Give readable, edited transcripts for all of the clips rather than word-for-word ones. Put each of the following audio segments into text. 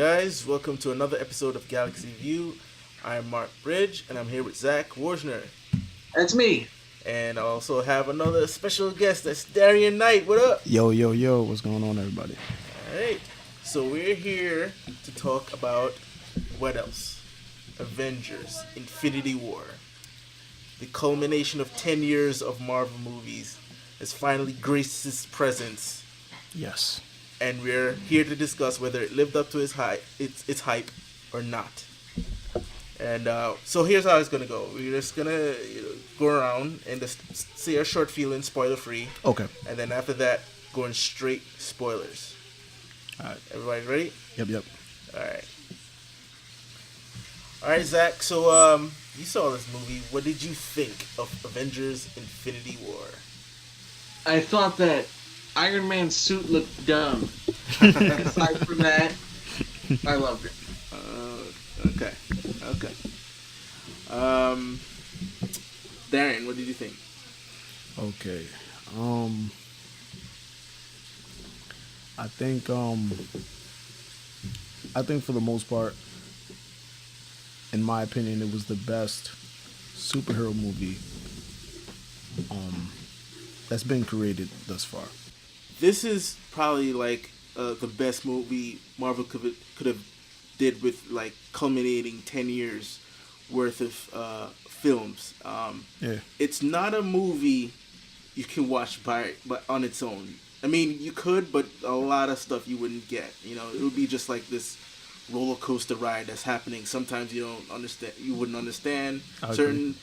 guys, welcome to another episode of Galaxy View. I'm Mark Bridge, and I'm here with Zak Wojnar. That's me. And I also have another special guest, that's Darrien Knight. What up? Yo, yo, yo, what's going on, everybody? Alright, so we're here to talk about what else? Avengers Infinity War. The culmination of 10 years of Marvel movies has finally graced its presence. Yes. And we're here to discuss whether it lived up to its hype or not. And so here's how it's gonna go. We're just gonna go around and just say our short feelings, spoiler free. Okay. And then after that, going straight spoilers. All right. Everybody ready? Yep. All right, Zak. So you saw this movie. What did you think of Avengers Infinity War? I thought that Iron Man's suit looked dumb. Aside from that, I loved it. Okay. Darren, what did you think? Okay. I think for the most part, in my opinion, it was the best superhero movie that's been created thus far. This is probably like the best movie Marvel could have did with like culminating 10 years worth of films. Yeah. It's not a movie you can watch but on its own. I mean, you could, but a lot of stuff you wouldn't get. It would be just like this roller coaster ride that's happening. Sometimes you wouldn't understand certain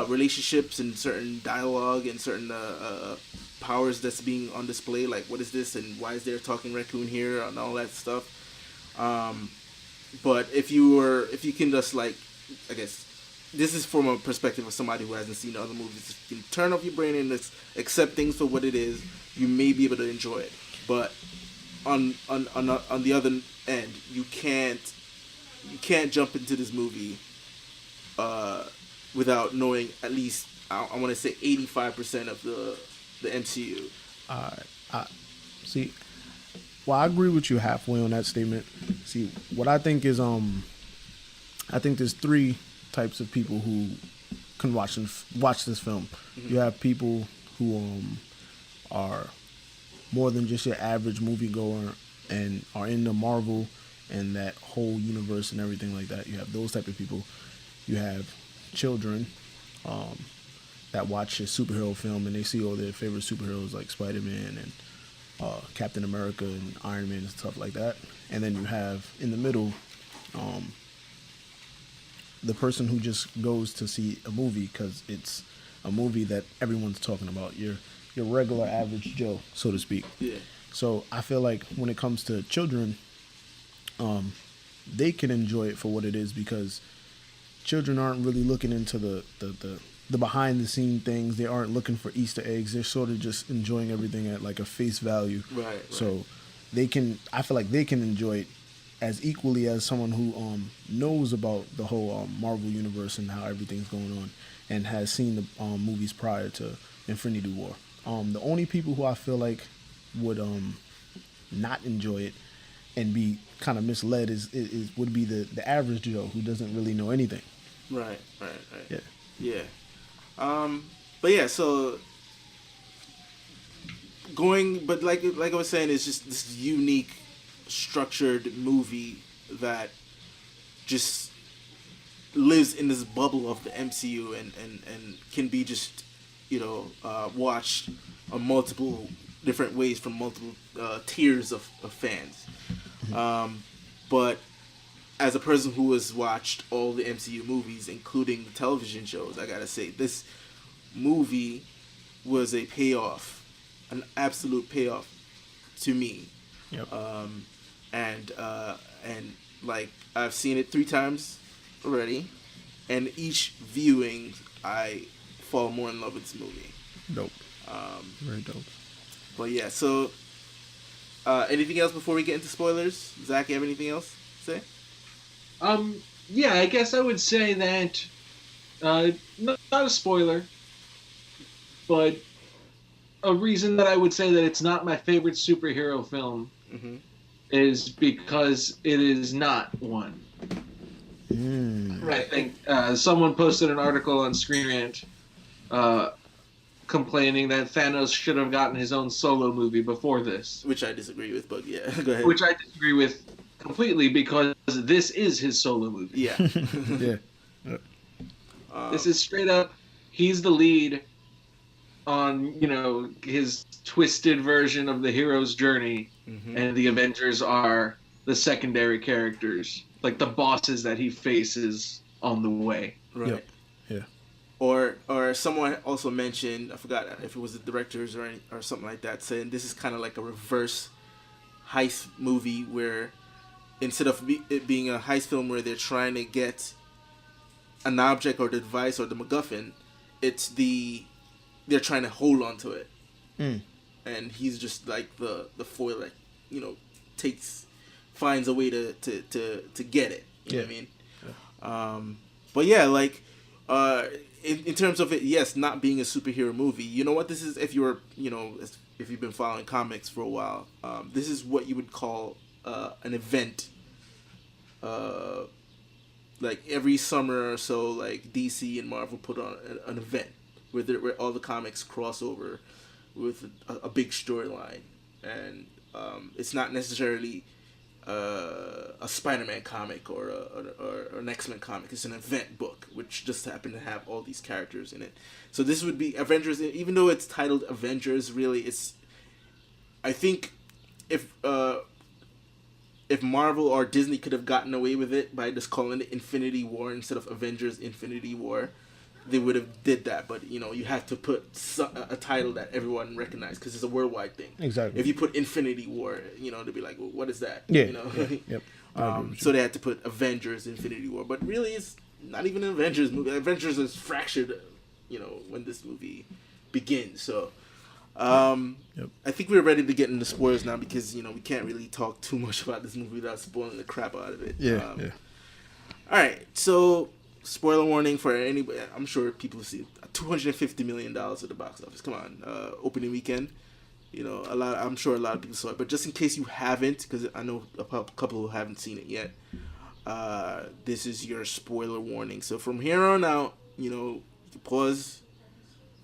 relationships and certain dialogue and certain powers that's being on display. Like, what is this and why is there a talking raccoon here and all that stuff. But if you can just like, I guess this is from a perspective of somebody who hasn't seen other movies. If you can turn off your brain and just accept things for what it is, you may be able to enjoy it. But on the other end, you can't jump into this movie without knowing at least I want to say 85% of the MCU. See. Well, I agree with you halfway on that statement. See, what I think is, I think there's three types of people who can watch this film. Mm-hmm. You have people who are more than just your average moviegoer and are into Marvel and that whole universe and everything like that. You have those type of people. You have children that watch a superhero film and they see all their favorite superheroes like Spider-Man and Captain America and Iron Man and stuff like that. And then you have in the middle the person who just goes to see a movie because it's a movie that everyone's talking about. Your regular average Joe, so to speak. Yeah. So I feel like when it comes to children, they can enjoy it for what it is because children aren't really looking into the behind the scene things. They aren't looking for Easter eggs. They're sort of just enjoying everything at like a face value. Right. So I feel like they can enjoy it as equally as someone who knows about the whole Marvel universe and how everything's going on and has seen the movies prior to Infinity War. The only people who I feel like would not enjoy it and be kind of misled would be the average Joe who doesn't really know anything. Right. Yeah. But yeah, so but like I was saying, it's just this unique, structured movie that just lives in this bubble of the MCU and can be just watched on multiple different ways from multiple tiers of fans. But as a person who has watched all the MCU movies, including the television shows, I gotta say this movie was a payoff, an absolute payoff to me. Yep. And like I've seen it 3 times already, and each viewing I fall more in love with this movie. Dope. Very dope. But yeah, so anything else before we get into spoilers? Zak, you have anything else to say? Yeah, I guess I would say that not a spoiler, but a reason that I would say that it's not my favorite superhero film is because it is not one. I think someone posted an article on Screen Rant complaining that Thanos should have gotten his own solo movie before this. Which I disagree with, but yeah, go ahead. Which I disagree with completely because this is his solo movie. Yeah. Yeah. This is straight up, he's the lead on, his twisted version of the hero's journey, and the Avengers are the secondary characters, like the bosses that he faces on the way. Right. Yep. Yeah. Or someone also mentioned, I forgot if it was the directors or something like that, saying this is kind of like a reverse heist movie where instead of it being a heist film where they're trying to get an object or the device or the MacGuffin, they're trying to hold on to it. And he's just like the foil that, finds a way to get it. You know what I mean? Yeah. But yeah, like in terms of it, yes, not being a superhero movie, you know what this is, if you've been following comics for a while, this is what you would call an event. Like every summer or so, like DC and Marvel put on an event where all the comics cross over with a big storyline, and it's not necessarily a Spider-Man comic or an X-Men comic. It's an event book which just happened to have all these characters in it. So this would be Avengers, even though it's titled Avengers. Really, I think if Marvel or Disney could have gotten away with it by just calling it Infinity War instead of Avengers Infinity War, they would have did that. But you have to put a title that everyone recognizes because it's a worldwide thing. Exactly. If you put Infinity War, they'd be like, well, what is that? Yeah. Yep. So they had to put Avengers Infinity War, but really it's not even an Avengers movie. Avengers is fractured, when this movie begins. So I think we're ready to get into spoilers now because we can't really talk too much about this movie without spoiling the crap out of it. Yeah. All right, so spoiler warning for anybody. I'm sure people have seen $250 million at the box office. Come on, opening weekend. I'm sure a lot of people saw it, but just in case you haven't, because I know a couple who haven't seen it yet, this is your spoiler warning. So from here on out, you pause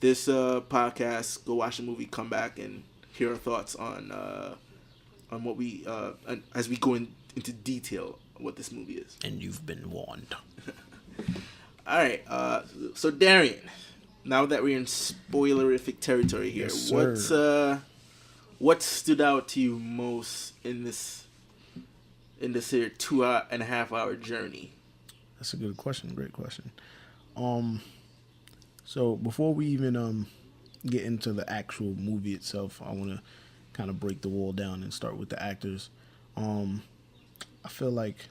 this podcast, go watch the movie, come back, and hear our thoughts on what we as we go into detail what this movie is. And you've been warned. All right, so Darrien, now that we're in spoilerific territory here, yes, what stood out to you most in this here 2.5 hour journey? That's a good question. Great question. So before we even get into the actual movie itself, I want to kind of break the wall down and start with the actors. I feel like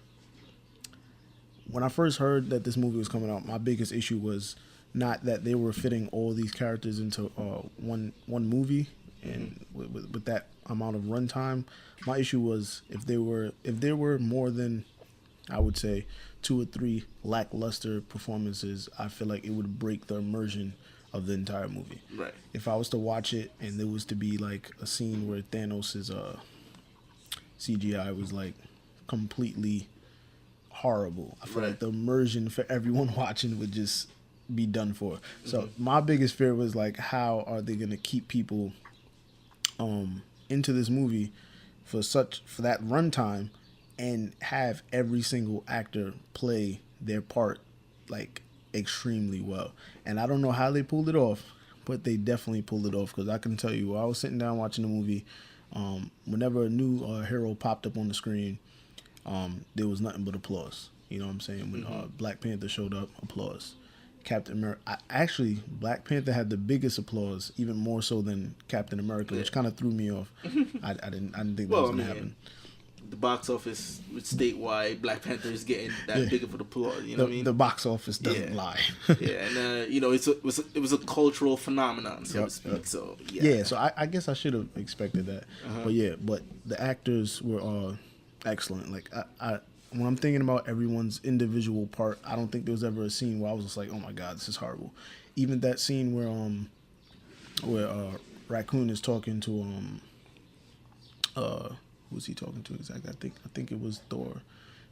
when I first heard that this movie was coming out, my biggest issue was not that they were fitting all these characters into one movie, and with that amount of runtime. My issue was if there were more than, I would say, 2 or 3 lackluster performances, I feel like it would break the immersion of the entire movie. Right. If I was to watch it and there was to be like a scene where Thanos' CGI was like completely horrible, I feel like the immersion for everyone watching would just be done for. So my biggest fear was like, how are they gonna keep people into this movie for that runtime and have every single actor play their part like extremely well? And I don't know how they pulled it off, but they definitely pulled it off, because I can tell you, while I was sitting down watching the movie, whenever a new hero popped up on the screen, there was nothing but applause. You know what I'm saying? When Black Panther showed up, applause. Captain America, Black Panther had the biggest applause, even more so than Captain America, which kind of threw me off. I didn't think that was going to happen. The box office statewide, Black Panther is getting that big of an applause. You know what I mean? The box office doesn't lie. And it was a cultural phenomenon, so to speak. So so I guess I should have expected that. But the actors were excellent. Like I when I'm thinking about everyone's individual part, I don't think there was ever a scene where I was just like, oh my god, this is horrible. Even that scene where Raccoon is talking to who was he talking to exactly? I think it was Thor.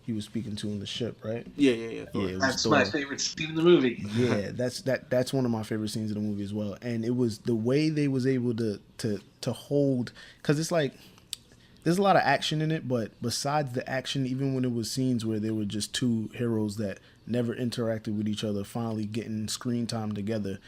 He was speaking to in the ship, right? Yeah. Yeah, that's Thor. my favorite scene in the movie. Yeah, that's one of my favorite scenes in the movie as well. And it was the way they was able to hold, because it's like there's a lot of action in it, but besides the action, even when it was scenes where there were just two heroes that never interacted with each other, finally getting screen time together,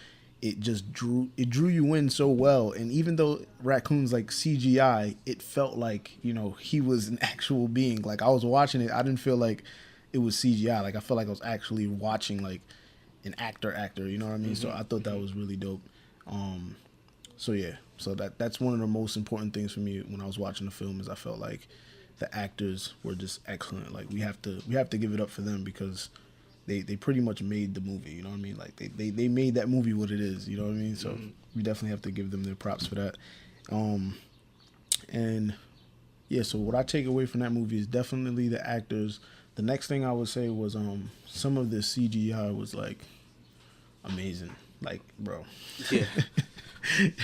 it just drew you in so well. And even though Raccoon's like CGI, it felt like, you know, he was an actual being. Like I was watching it, I didn't feel like it was CGI. Like I felt like I was actually watching like an actor, you know what I mean? So I thought that was really dope. So yeah, so that's one of the most important things for me when I was watching the film, is I felt like the actors were just excellent. Like we have to give it up for them, because they pretty much made the movie, you know what I mean? Like they made that movie what it is, you know what I mean? So we definitely have to give them their props for that. And yeah, so what I take away from that movie is definitely the actors. The next thing I would say was some of the CGI was like amazing. Like, bro. Yeah.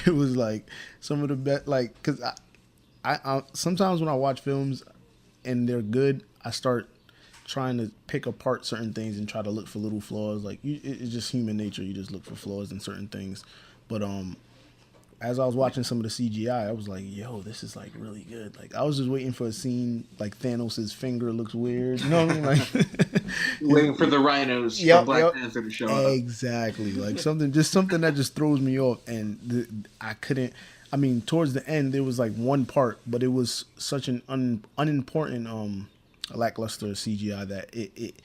It was like some of the best, like, because I sometimes when I watch films and they're good, I start trying to pick apart certain things and try to look for little flaws. Like it's just human nature. You just look for flaws in certain things. But as I was watching some of the CGI, I was like, yo, this is like really good. Like I was just waiting for a scene like Thanos' finger looks weird. You know what I mean? Like waiting for the rhinos from Black Panther to show up. Exactly. Like something that just throws me off. And I couldn't. I mean, towards the end, there was like one part, but it was such an unimportant lackluster CGI that it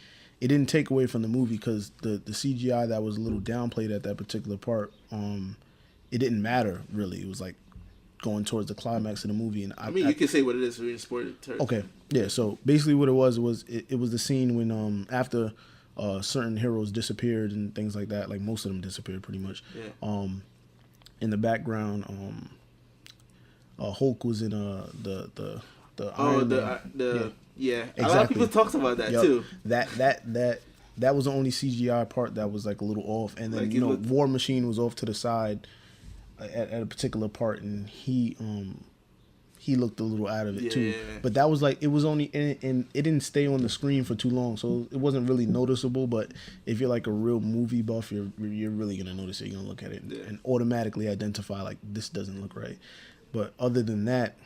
didn't take away from the movie, because the CGI that was a little downplayed at that particular part, it didn't matter really. It was like going towards the climax of the movie. And I mean, you can say what it is in sport terms. Okay, yeah. So basically, what it was it was the scene when after certain heroes disappeared and things like that. Like most of them disappeared pretty much. Yeah. In the background, Hulk was in the Iron Man. Yeah. Exactly. A lot of people talked about that too. That was the only CGI part that was like a little off, and then like, War Machine was off to the side at a particular part, and he looked a little out of it too. Yeah. But that was like, it was only and it didn't stay on the screen for too long, so it wasn't really noticeable. But if you're like a real movie buff, you're really gonna notice it. You're gonna look at it and automatically identify like this doesn't look right. But other than that,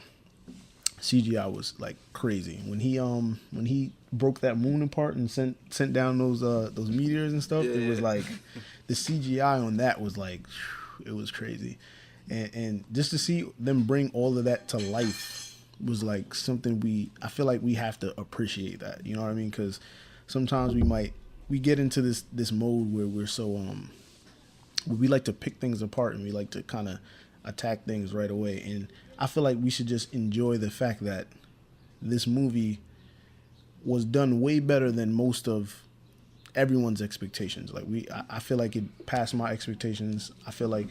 CGI was like crazy. When he broke that moon apart and sent down those meteors and stuff, it was like the CGI on that was like, it was crazy. And just to see them bring all of that to life was like something I feel like we have to appreciate that, you know what I mean? Because sometimes we get into this mode where we're so where we like to pick things apart and we like to kind of attack things right away. And I feel like we should just enjoy the fact that this movie was done way better than most of everyone's expectations. Like I feel like it passed my expectations. I feel like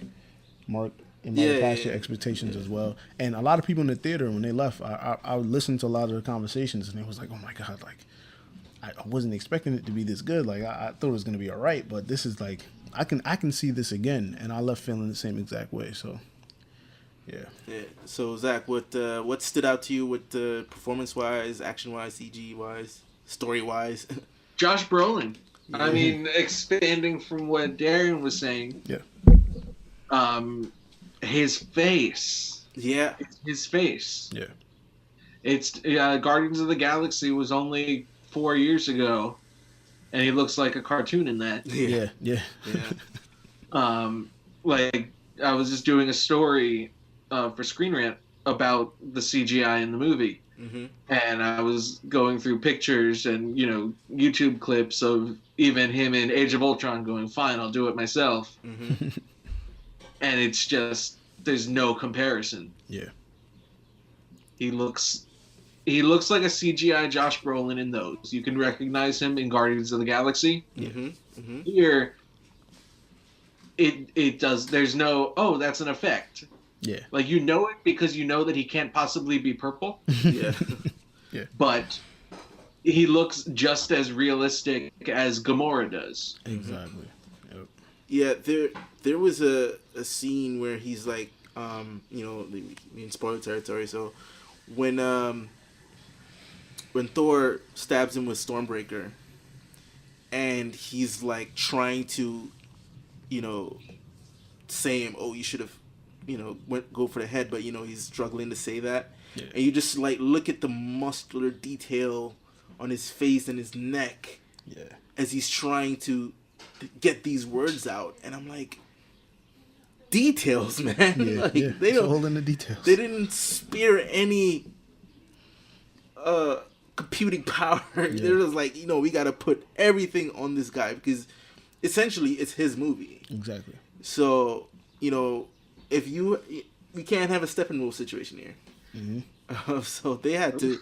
Mark, it might have passed your expectations as well. And a lot of people in the theater, when they left, I listened to a lot of the conversations, and it was like, oh my God, like I wasn't expecting it to be this good. Like I thought it was gonna be all right, but this is like I can see this again, and I left feeling the same exact way. So yeah. So Zach, what stood out to you with performance wise, action wise, CG wise, story wise? Josh Brolin. Yeah. I mean, expanding from what Darrien was saying. Yeah. His face. Yeah. His face. Yeah. It's Guardians of the Galaxy was only 4 years ago, and he looks like a cartoon in that. Yeah. Like I was just doing a story for Screen Rant about the CGI in the movie, and I was going through pictures and YouTube clips of even him in Age of Ultron going, "Fine, I'll do it myself," and it's just there's no comparison. Yeah, he looks like a CGI Josh Brolin in those. You can recognize him in Guardians of the Galaxy. Here, it does. There's no, oh, that's an effect. Yeah. Like, you know it because you know that he can't possibly be purple. Yeah. Yeah. But he looks just as realistic as Gamora does. Exactly. Yep. Yeah, there was a scene where he's like, in spoiler territory, so when Thor stabs him with Stormbreaker, and he's like trying to, you know, say him, oh, you should have, you know, go for the head, but you know he's struggling to say that, and you just like look at the muscular detail on his face and his neck, as he's trying to get these words out, and I'm like, details, man. Like, they don't hold in the details. They didn't spare any computing power. They're just like, you know, we got to put everything on this guy because essentially it's his movie. Exactly. So, you know, if we can't have a Steppenwolf situation here. Mm-hmm. So they had to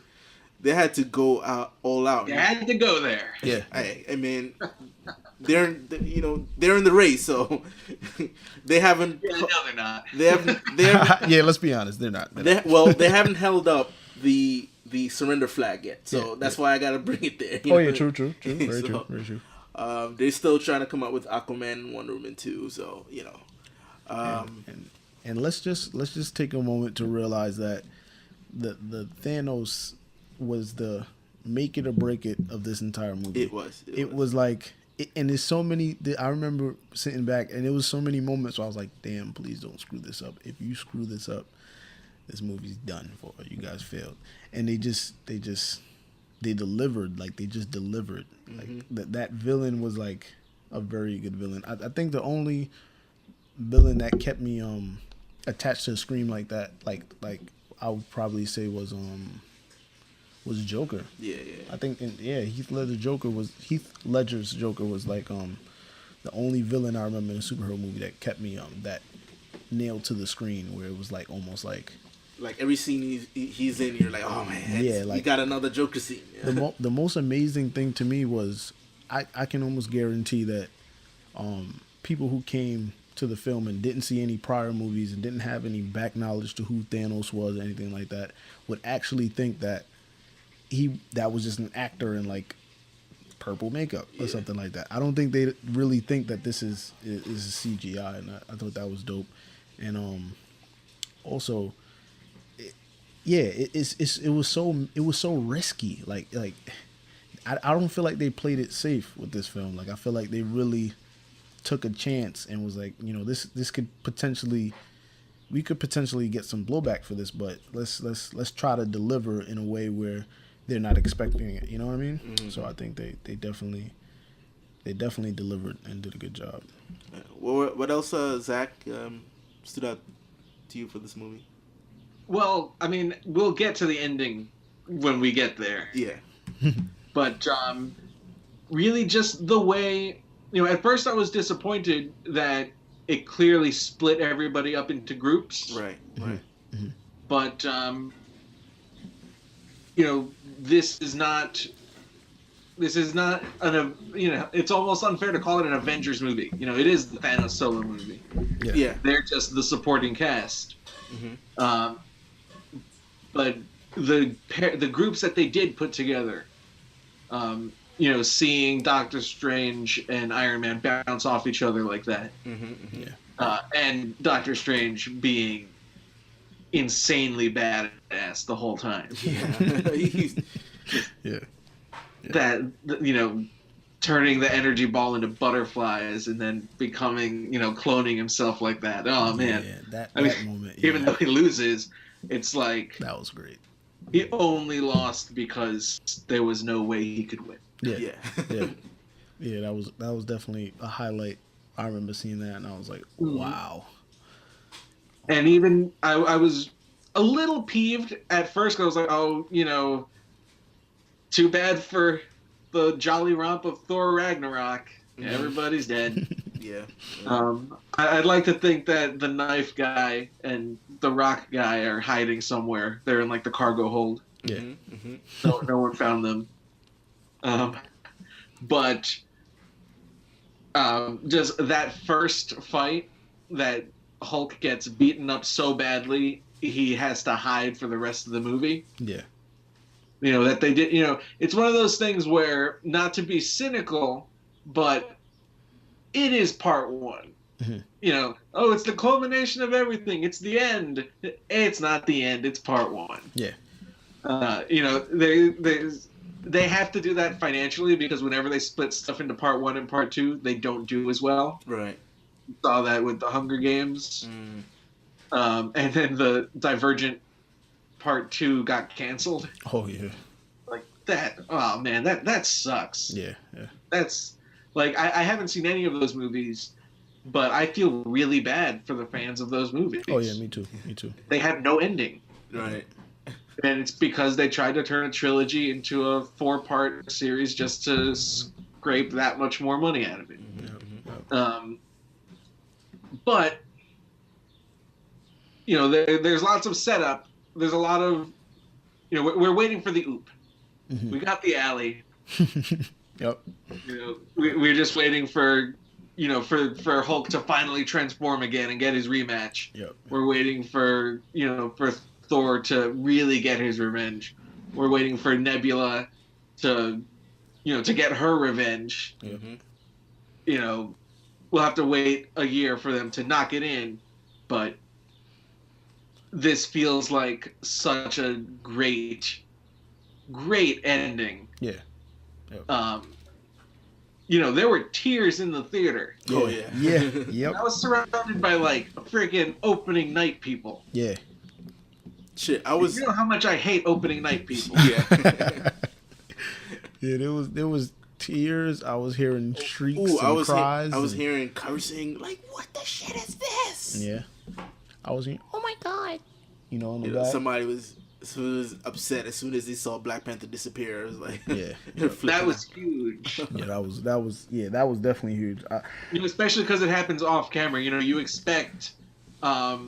go all out. They had to go there. Yeah. I mean, they're in the race, so they haven't. Yeah, no, they're not. They haven't. Yeah, let's be honest, they're not. They haven't held up the surrender flag yet, so that's why I gotta bring it there. True, very true. They're still trying to come up with Aquaman and Wonder Woman 2, so you know. And let's just take a moment to realize that the Thanos was the make it or break it of this entire movie. It was like, and there's so many. I remember sitting back, and there was so many moments where I was like, "Damn, please don't screw this up. If you screw this up, this movie's done for. You guys failed." And they delivered. Like, they just delivered. Like that villain was like a very good villain. I think the only villain that kept me attached to the screen like that, like I would probably say was Joker. Yeah. I think Heath Ledger's Joker was like the only villain I remember in a superhero movie that kept me that nailed to the screen, where it was like almost like every scene he's in, you're like, oh man, you got another Joker scene. Yeah. The most amazing thing to me was I can almost guarantee that people who came to the film and didn't see any prior movies and didn't have any back knowledge to who Thanos was or anything like that would actually think that that was just an actor in like purple makeup or something like that. I don't think they really think that this is CGI, and I thought that was dope. And also, it was so risky. Like I don't feel like they played it safe with this film. Like, I feel like they really took a chance and was like, you know, this could potentially, we could potentially get some blowback for this, but let's try to deliver in a way where they're not expecting it. You know what I mean? Mm-hmm. So I think they definitely delivered and did a good job. What else, Zach, stood out to you for this movie? Well, I mean, we'll get to the ending when we get there. Yeah. But really just the way, you know, at first I was disappointed that it clearly split everybody up into groups. Right. Mm-hmm. But, you know, this is not it's almost unfair to call it an Avengers movie. You know, it is the Thanos solo movie. Yeah. They're just the supporting cast. Mm-hmm. But the groups that they did put together, you know, seeing Doctor Strange and Iron Man bounce off each other like that, and Doctor Strange being insanely badass the whole time. Yeah. That, you know, turning the energy ball into butterflies and then becoming, you know, cloning himself like that. Oh man, that moment. Even though he loses, it's like that was great. He only lost because there was no way he could win. Yeah. That was definitely a highlight. I remember seeing that and I was like, wow. And even I was a little peeved at first. I was like, oh, you know, too bad for the jolly romp of Thor Ragnarok. Yeah, everybody's dead. Yeah. I'd like to think that the knife guy and the rock guy are hiding somewhere. They're in like the cargo hold. Yeah. Mm-hmm. No one found them. But just that first fight that Hulk gets beaten up so badly he has to hide for the rest of the movie. Yeah. You know, that they did, you know, it's one of those things where, not to be cynical, but it is part one. Mm-hmm. You know, oh, it's the culmination of everything. It's the end. It's not the end. It's part one. Yeah. They have to do that financially because whenever they split stuff into part 1 and part 2, they don't do as well. Right. We saw that with the Hunger Games. And then the Divergent part 2 got canceled. Oh yeah. Like that. Oh man, that sucks. Yeah. That's like I haven't seen any of those movies, but I feel really bad for the fans of those movies. Oh yeah, me too. They had no ending. Right. And it's because they tried to turn a trilogy into a 4-part series just to scrape that much more money out of it. But there's lots of setup. There's a lot of we're waiting for the oop. Mm-hmm. We got the alley. Yep. We're just waiting for for Hulk to finally transform again and get his rematch. Yep. We're waiting for for Thor to really get his revenge. We're waiting for Nebula to get her revenge. Mm-hmm. We'll have to wait a year for them to knock it in, but this feels like such a great ending. Yeah. Yep. There were tears in the theater. Oh yeah. Yeah. Yep. I was surrounded by like freaking opening night people. Yeah. Shit, I was. You know how much I hate opening night people. Yeah. Yeah, there was tears. I was hearing shrieks and cries. I was hearing cursing. Like, what the shit is this? Yeah. I was hearing, oh my god. In the back. Somebody was upset as soon as they saw Black Panther disappear. It was like, yeah. That was huge. Yeah, that was definitely huge. Especially because it happens off camera. You expect. Now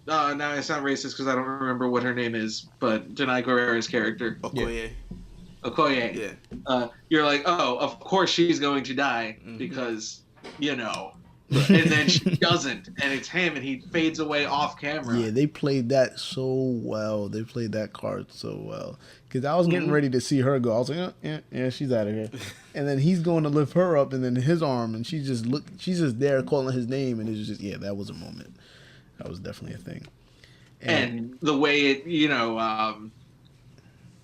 I sound racist because I don't remember what her name is, but Denai Guerrera's character. Okoye. Okoye. Yeah. You're like, oh, of course she's going to die because, And then she doesn't, and it's him, and he fades away off camera. Yeah, they played that so well. They played that card so well. Because I was getting ready to see her go. I was like, yeah, she's out of here. And then he's going to lift her up, and then his arm, and she's just there calling his name, and it's just, that was a moment. That was definitely a thing. And the way it,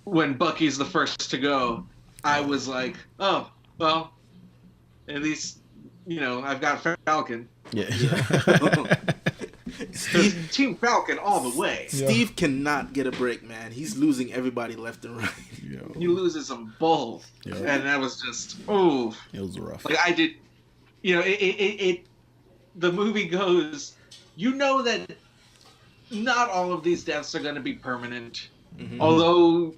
when Bucky's the first to go, I was like, oh, well, at least, I've got Falcon. Yeah. Steve, Team Falcon all the way. Steve cannot get a break, man. He's losing everybody left and right. He loses them both. And that was just, ooh. It was rough. Like I did, the movie goes, that not all of these deaths are going to be permanent. Although,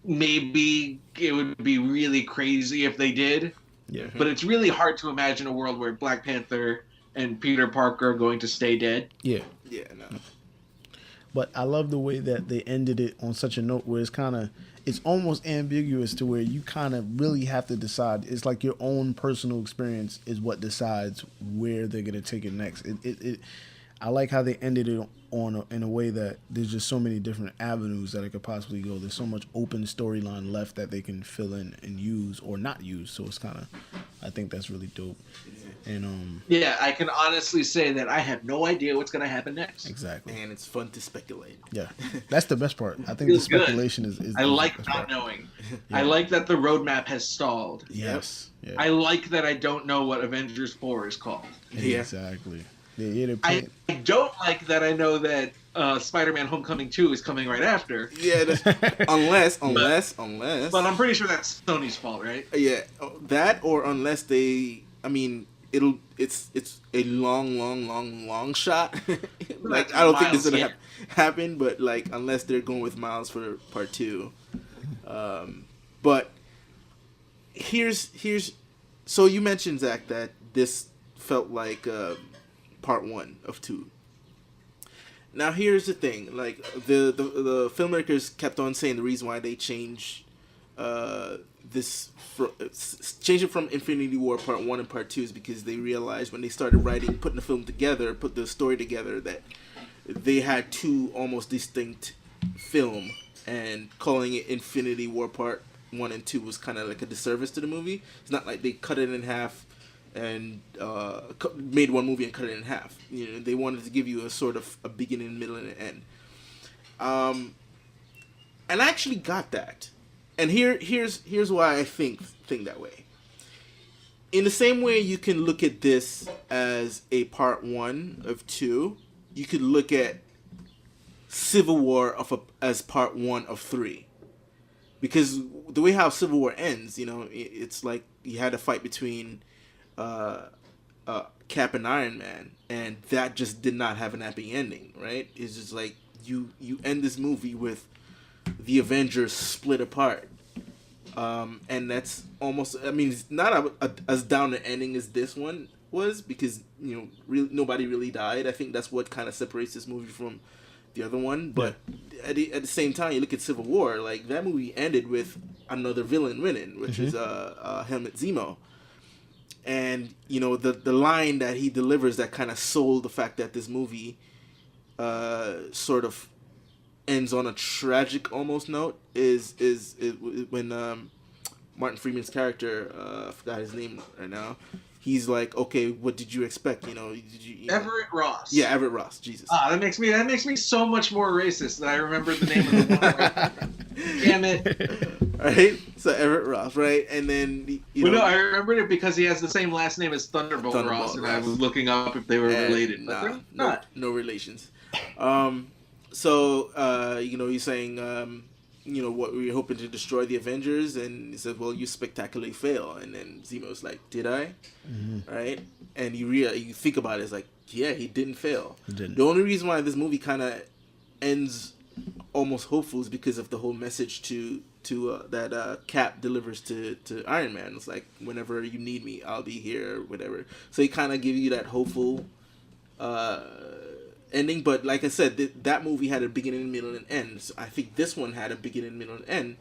maybe it would be really crazy if they did. Yeah. But it's really hard to imagine a world where Black Panther and Peter Parker are going to stay dead. Yeah. Yeah, no. But I love the way that they ended it on such a note where it's almost ambiguous to where you kind of really have to decide. It's like your own personal experience is what decides where they're going to take it next. I like how they ended it in a way that there's just so many different avenues that it could possibly go. There's so much open storyline left that they can fill in and use or not use. So it's I think that's really dope. And yeah, I can honestly say that I have no idea what's going to happen next. Exactly. And it's fun to speculate. Yeah, that's the best part. I think the speculation is I like the best not part. knowing. Yeah. I like that the roadmap has stalled. Yes. Yeah. I like that I don't know what Avengers 4 is called. Yeah. Exactly. I don't like that I know that Spider-Man Homecoming 2 is coming right after. Yeah, unless. But I'm pretty sure that's Sony's fault, right? Yeah, that or unless they. I mean, it's a long shot. Like I don't think this is gonna happen, but like unless they're going with Miles for part 2. But here's. So you mentioned, Zach, that this felt like part 1 of 2. Now here's the thing, like the filmmakers kept on saying the reason why they changed change it from Infinity War Part 1 and Part 2 is because they realized when they started putting the film together, put the story together, that they had 2 almost distinct film, and calling it Infinity War Part 1 and 2 was kind of like a disservice to the movie. It's not like they cut it in half and made one movie and cut it in half. They wanted to give you a sort of a beginning, middle, and an end. And I actually got that. And here's why I think that way. In the same way you can look at this as a part 1 of 2, you could look at Civil War as part 1 of 3. Because the way how Civil War ends, it's like you had a fight between Cap and Iron Man, and that just did not have an happy ending, right? It's just like you end this movie with the Avengers split apart. And that's almost, it's not as down an ending as this one was, because, nobody really died. I think that's what kind of separates this movie from the other one. But at the same time, you look at Civil War, like, that movie ended with another villain winning, which is Helmut Zemo. And, the line that he delivers that kind of sold the fact that this movie sort of ends on a tragic almost note is when Martin Freeman's character, I forgot his name right now, he's like, okay, what did you expect? Did you Everett Ross. Yeah, Everett Ross. Jesus. That makes me so much more racist that I remember the name of the one. Damn it. Right? So Everett Ross, right? And then no, I remembered it because he has the same last name as Thunderbolt Ross, and I was looking up if they were related. But they're not. No relations. So, you're saying, what were you hoping to destroy the Avengers? And he said, well, you spectacularly fail. And then Zemo's like, did I? Mm-hmm. Right? And you think about it, it's like, yeah, he didn't fail. He didn't. The only reason why this movie kind of ends almost hopeful is because of the whole message that Cap delivers to Iron Man. It's like, whenever you need me, I'll be here, whatever. So he kind of give you that hopeful ending. But like I said, that movie had a beginning, middle, and end. So I think this one had a beginning, middle, and end.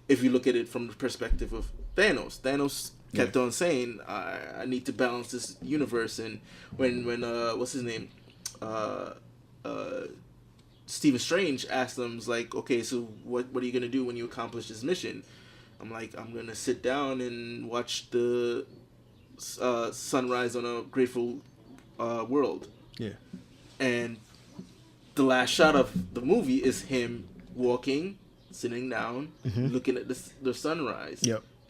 If you look at it from the perspective of Thanos kept on saying, I need to balance this universe. And when what's his name, Stephen Strange asked him, like, okay, so what are you gonna do when you accomplish this mission? I'm like, I'm gonna sit down and watch the sunrise on a grateful world. Yeah. And the last shot of the movie is him walking, sitting down, looking at the sunrise,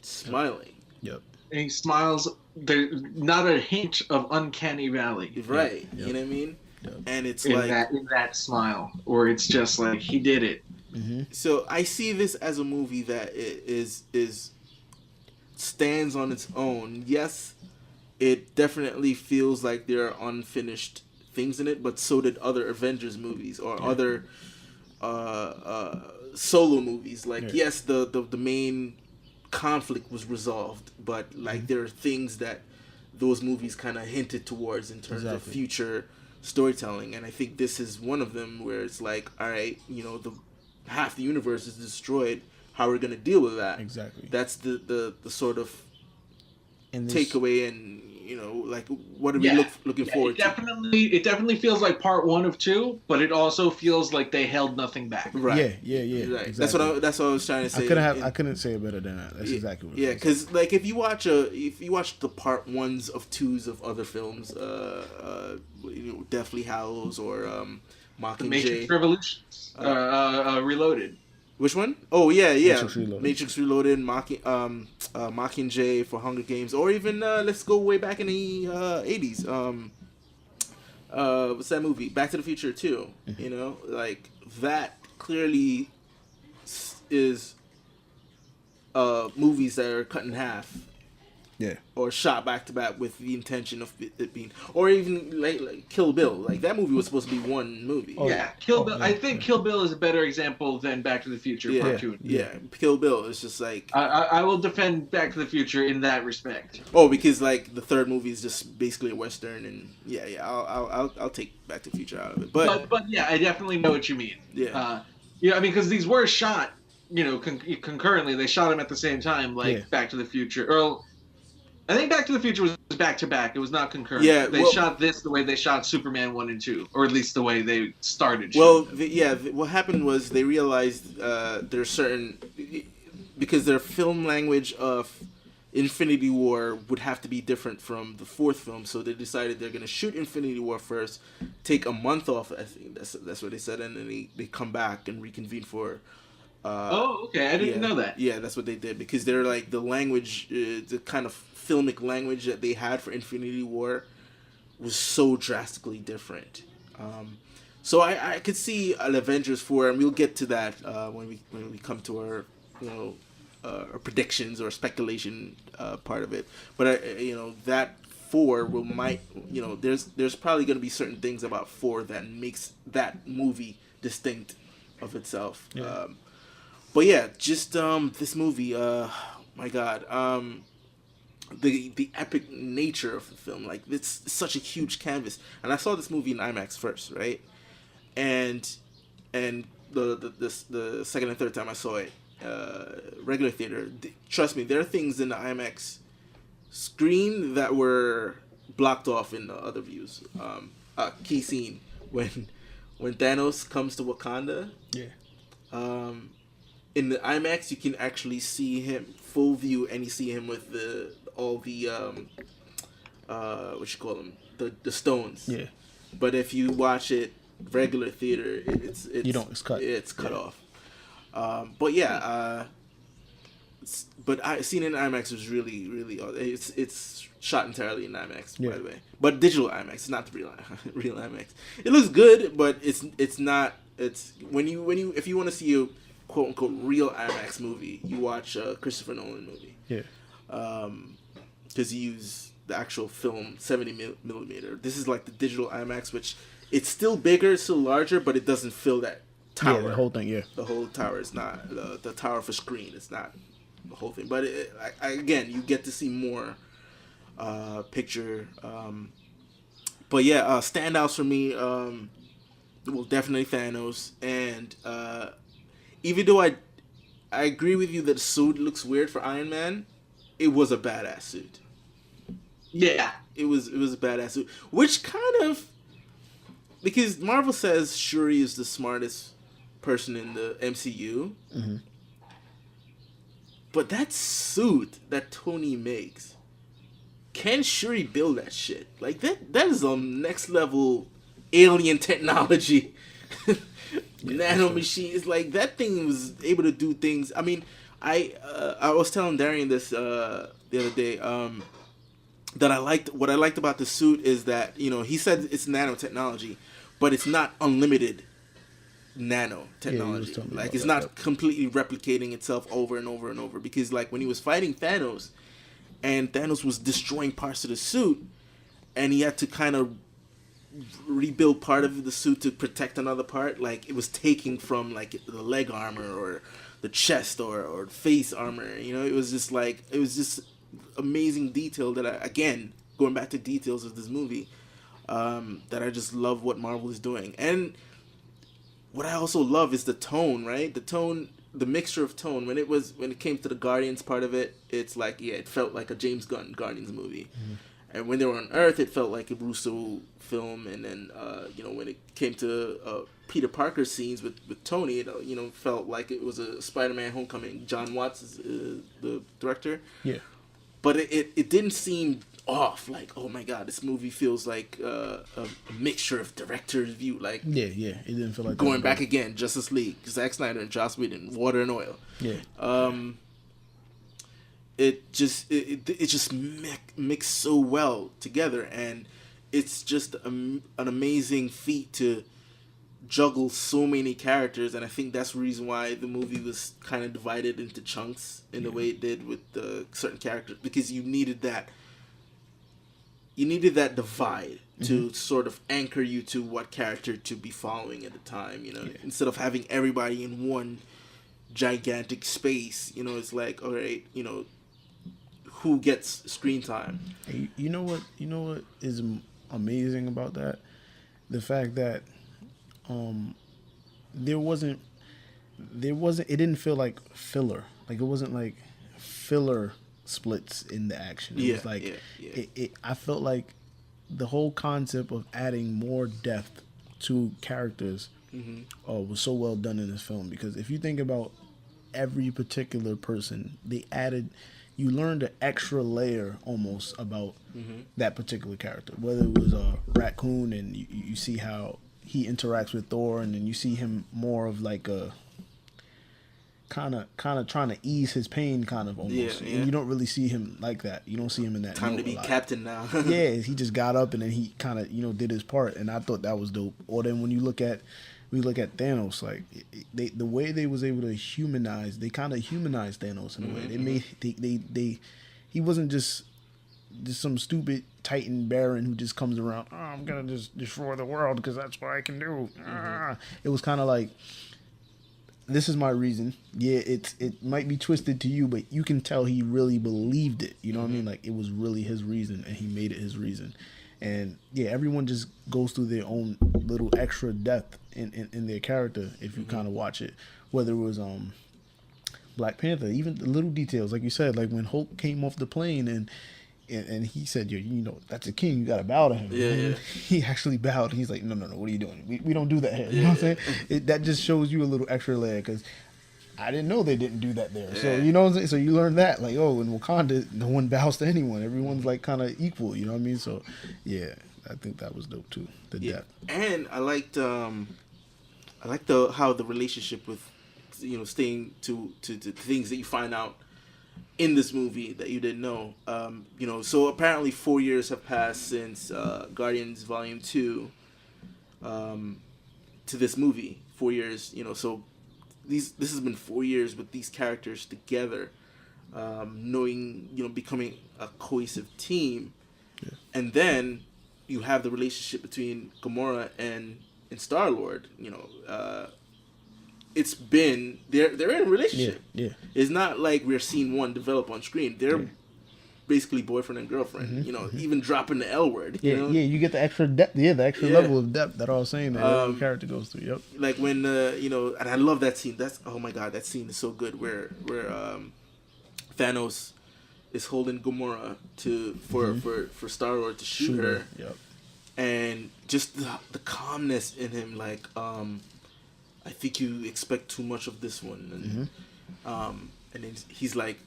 smiling. Yep. And he smiles. There's not a hint of uncanny valley. Right. Yep. You know what I mean? Yep. And it's in like that smile, or it's just like he did it. Mm-hmm. So I see this as a movie that is stands on its own. Yes, it definitely feels like there are unfinished things in it, but so did other Avengers movies or other solo movies. Like, yes, the main conflict was resolved, but like there are things that those movies kind of hinted towards in terms of future storytelling, and I think this is one of them where it's like, all right, the half the universe is destroyed. How are we gonna deal with that? Exactly. That's the sort of takeaway, and like, what are we looking forward to? It definitely feels like part 1 of 2, but it also feels like they held nothing back. Right. Yeah. Right. Exactly. That's what I was trying to say. I couldn't say it better than that. That's exactly what. Yeah, because like if you watch the part 1s of 2s of other films, Deathly Hallows or Mockingjay, The Matrix Revolutions, Reloaded. Which one? Oh yeah. Matrix Reloaded, Mockingjay for Hunger Games, or even let's go way back in the 80s. What's that movie? Back to the Future 2. Mm-hmm. Like that clearly is movies that are cut in half. Yeah. Or shot back to back with the intention of it being, or even like Kill Bill. Like that movie was supposed to be one movie. Kill Bill. I think Kill Bill is a better example than Back to the Future Part 2. Yeah, Kill Bill is just like I will defend Back to the Future in that respect. Oh, because like the third movie is just basically a western, and I'll take Back to the Future out of it. But yeah, I definitely know what you mean. Yeah. Because these were shot, concurrently. They shot them at the same time, like Back to the Future. I think Back to the Future was back to back. It was not concurrent. Yeah, they shot this the way they shot Superman 1 and 2, or at least the way they started. What happened was they realized there's certain, because their film language of Infinity War would have to be different from the fourth film, so they decided they're going to shoot Infinity War first, take a month off. I think that's what they said, and then they come back and reconvene for Oh, okay. I didn't know that. Yeah, that's what they did because they're like the language, the kind of filmic language that they had for Infinity War was so drastically different. So I could see an Avengers 4, and we'll get to that when we come to our our predictions or speculation part of it. But that 4 might there's probably going to be certain things about 4 that makes that movie distinct of itself. Yeah. But yeah, just this movie, my God, the epic nature of the film, like it's such a huge canvas. And I saw this movie in IMAX first, right? And the second and third time I saw it, regular theater. Trust me, there are things in the IMAX screen that were blocked off in the other views. Key scene when Thanos comes to Wakanda. Yeah. In the IMAX, you can actually see him full view, and you see him with all the what you call them, the stones. Yeah. But if you watch it regular theater, it's it's cut. It's cut off. But yeah, but I seen it in IMAX was really it's shot entirely in IMAX by the way, but digital IMAX. It's not the real IMAX. It looks good, but it's not. It's when you if you want to see a quote unquote real IMAX movie, you watch a Christopher Nolan movie. Yeah. Because you use the actual film 70 millimeter. This is like the digital IMAX, which it's still bigger, it's still larger, but it doesn't fill that tower. Yeah, the whole thing. Yeah. The whole tower is not the tower for screen. It's not the whole thing, but again, you get to see more picture. But yeah, standouts for me. Well, definitely Thanos, and even though I agree with you that the suit looks weird for Iron Man, it was a badass suit. Yeah, it was a badass suit, which kind of, because Marvel says Shuri is the smartest person in the MCU, mm-hmm. but that suit that Tony makes, can Shuri build that shit? Like that is a next level alien technology. Nano machines, like that thing was able to do things. I mean, I was telling Darrien this the other day that what I liked about the suit is that he said it's nanotechnology, but it's not unlimited nanotechnology. Like it's not completely replicating itself over and over and over, because like when he was fighting Thanos, and Thanos was destroying parts of the suit, and he had to kind of rebuild part of the suit to protect another part. Like it was taking from like the leg armor or the chest or face armor. It was just amazing detail that again, going back to details of this movie, that I just love what Marvel is doing. And what I also love is the tone, right? The mixture of tone. When it came to the Guardians part of it, it's like, it felt like a James Gunn Guardians movie. Mm-hmm. And when they were on Earth, it felt like a Russo film. And then, when it came to Peter Parker scenes with Tony, it felt like it was a Spider-Man Homecoming. John Watts is the director. Yeah. But it didn't seem off. Like, oh my God, this movie feels like a mixture of director's view. Like, yeah, it didn't feel like going back again. Justice League, Zack Snyder and Joss Whedon, Water and Oil. Yeah. It just mixed so well together, and it's just an amazing feat to juggle so many characters. And I think that's the reason why the movie was kind of divided into chunks in the way it did with certain characters, because you needed that divide to sort of anchor you to what character to be following at the time, instead of having everybody in one gigantic space. It's like, all right, who gets screen time. You know what is amazing about that? The fact that it didn't feel like filler. Like it wasn't like filler splits in the action. It was like I felt like the whole concept of adding more depth to characters was so well done in this film, because if you think about every particular person, you learned an extra layer almost about that particular character. Whether it was a raccoon, and you see how he interacts with Thor, and then you see him more of like kind of trying to ease his pain, kind of almost. And you don't really see him like that. You don't see him in that. Time to be captain now. Yeah, he just got up and then he kind of did his part, and I thought that was dope. Or then when we look at Thanos, like the way they was able to humanize, they kind of humanized Thanos in a way. They made he wasn't just some stupid Titan Baron who just comes around. Oh, I'm gonna just destroy the world because that's what I can do. It was kind of like, this is my reason. Yeah, it might be twisted to you, but you can tell he really believed it. You know what I mean? Like, it was really his reason, and he made it his reason. And yeah, everyone just goes through their own little extra depth in their character if you kind of watch it. Whether it was Black Panther, even the little details, like you said, like when Hulk came off the plane and he said, that's a king, you gotta bow to him. Yeah. He actually bowed. He's like, no, what are you doing? We don't do that here. You know what I'm saying? That just shows you a little extra layer, because I didn't know they didn't do that there. So you know what I'm saying? So you learn that, like, in Wakanda, no one bows to anyone. Everyone's like kind of equal. You know what I mean? So yeah, I think that was dope too. The depth. And I liked how the relationship with staying to things that you find out in this movie that you didn't know. So apparently 4 years have passed since Guardians Volume 2 to this movie. 4 years, so this has been 4 years with these characters together, knowing, becoming a cohesive team. Yeah. And then you have the relationship between Gamora and Star-Lord. It's been they're in a relationship. Yeah. It's not like we're seeing one develop on screen. They're basically boyfriend and girlfriend. Even dropping the L word. You get the extra depth. Yeah, the extra level of depth that I was saying that every character goes through. Yep. Like when and I love that scene. Oh my god, that scene is so good. Where Thanos is holding Gamora for Star-Lord to shoot her. Yep. And just the calmness in him, like I think you expect too much of this one, and then he's like,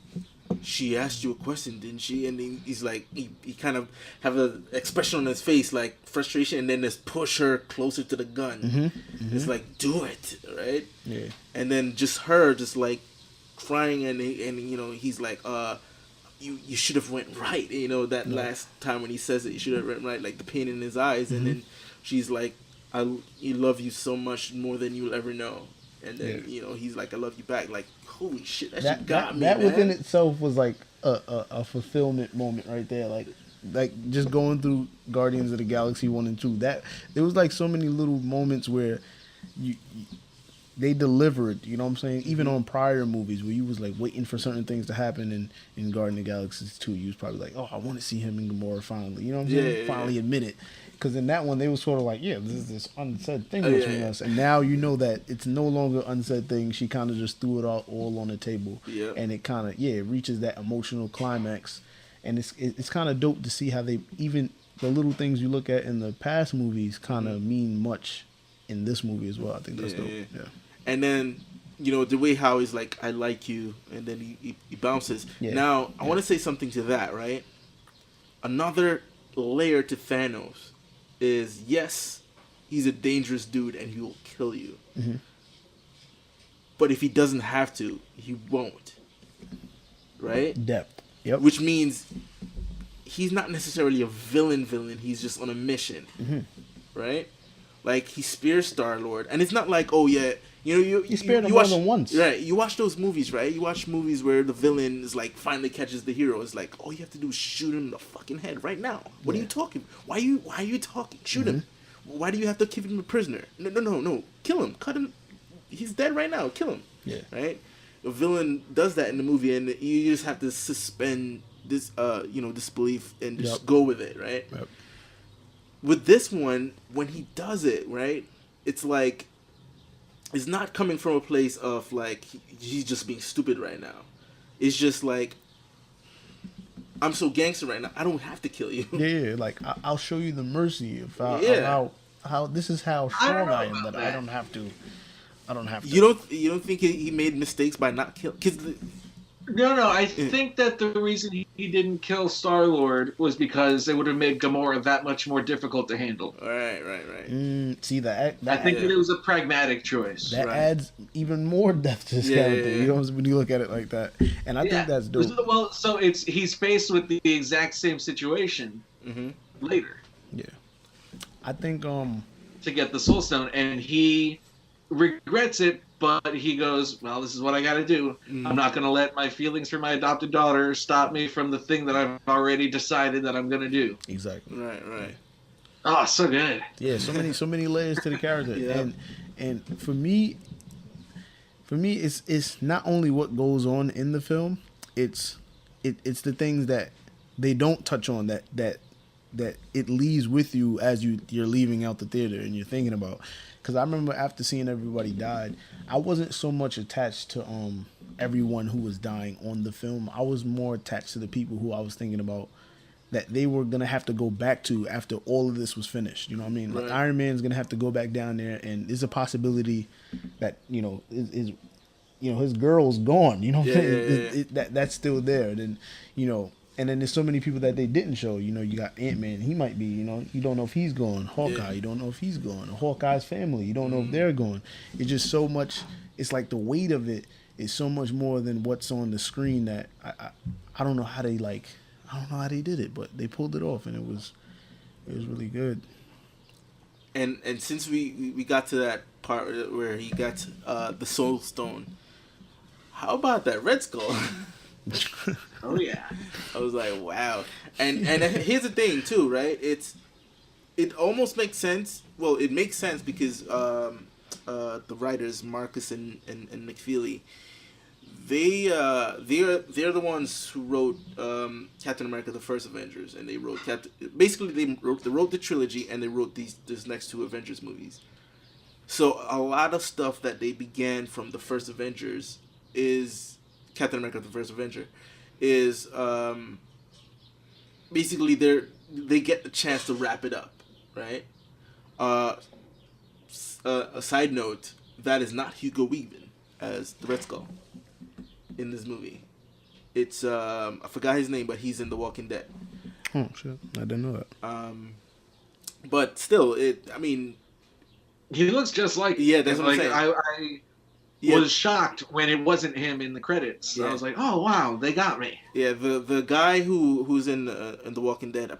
she asked you a question, didn't she? And then he's like, he kind of have an expression on his face like frustration, and then just push her closer to the gun. It's like, do it, right? Yeah. And then just her just like crying, and he's like, you should have went right. That last time when he says it, you should have went right, like the pain in his eyes, and then she's like, I love you so much more than you'll ever know. And then, he's like, I love you back. Like, holy shit, that shit got me, that man. within itself was like a fulfillment moment right there. Like just going through Guardians of the Galaxy 1 and 2. That there was like so many little moments where they delivered, you know what I'm saying? Even on prior movies where you was like waiting for certain things to happen in Guardians of the Galaxy 2, you was probably like, I want to see him and Gamora finally. You know what I'm saying? Finally admit it. Because in that one, they were sort of like, this is this unsaid thing between us. And now you know that it's no longer unsaid thing. She kind of just threw it all on the table. Yeah. And it kind of, it reaches that emotional climax. And it's kind of dope to see how they, even the little things you look at in the past movies kind of mean much in this movie as well. I think that's dope. Yeah. And then, the way how he's like, I like you, and then he bounces. Yeah. Now, I want to say something to that, right? Another layer to Thanos is, yes, he's a dangerous dude and he will kill you. But if he doesn't have to, he won't. Right? Depth. Yep. Which means he's not necessarily a villain. He's just on a mission. Right? Like, he spares Star-Lord. And it's not like, you spared him more than once. Right. You watch those movies, right? You watch movies where the villain is like finally catches the hero. It's like, all you have to do is shoot him in the fucking head right now. What are you talking? Why are you talking? Shoot him. Why do you have to keep him a prisoner? No. Kill him. Cut him. He's dead right now. Kill him. Yeah. Right? The villain does that in the movie, and you just have to suspend this disbelief and just go with it, right? Yep. With this one, when he does it, right, it's like, it's not coming from a place of like he's just being stupid right now. It's just like, I'm so gangster right now, I don't have to kill you. Yeah, like I'll show you the mercy of how this is how strong I am that I don't have to. You don't think he made mistakes by not killing? No. I think that the reason he he didn't kill Star-Lord was because it would have made Gamora that much more difficult to handle. Right. See that I think that it was a pragmatic choice. That adds even more depth to this character. Yeah. You know, when you look at it like that, and I think that's dope. Well, so he's faced with the exact same situation later. Yeah, I think to get the Soul Stone, and he regrets it, but he goes, well, this is what I got to do. I'm not going to let my feelings for my adopted daughter stop me from the thing that I've already decided that I'm going to do. Exactly. Right. Oh, so good. Yeah, so many layers to the character. Yeah. And for me it's not only what goes on in the film, it's the things that they don't touch on that it leaves with you as you're leaving out the theater and you're thinking about. Because I remember after seeing everybody died, I wasn't so much attached to everyone who was dying on the film. I was more attached to the people who I was thinking about that they were gonna have to go back to after all of this was finished. You know what I mean? Like Iron Man's gonna have to go back down there, and there's a possibility that his girl's gone. You know what I'm saying? That's still there. Then and then there's so many people that they didn't show. You got Ant-Man. He might be. You don't know if he's gone. Hawkeye. You don't know if he's gone. Hawkeye's family. You don't know if they're gone. It's just so much. It's like the weight of it is so much more than what's on the screen that I don't know how they like. I don't know how they did it, but they pulled it off, and it was really good. And since we got to that part where he got the Soul Stone, how about that Red Skull? Oh yeah, I was like, wow. And here's the thing too, right? It almost makes sense. Well, it makes sense because the writers Marcus and McFeely, they're the ones who wrote Captain America: The First Avengers, and they wrote they wrote the trilogy, and they wrote these next two Avengers movies. So a lot of stuff that they began from the first Avengers is Captain America: The First Avenger is basically they get the chance to wrap it up, right? A side note, that is not Hugo Weaving as the Red Skull in this movie. It's I forgot his name, but he's in The Walking Dead. Oh shit, I didn't know that. But still, I mean, he looks just like that's what I'm saying. I was shocked when it wasn't him in the credits. I was like, oh wow, they got me. Yeah, the guy who's in The Walking Dead,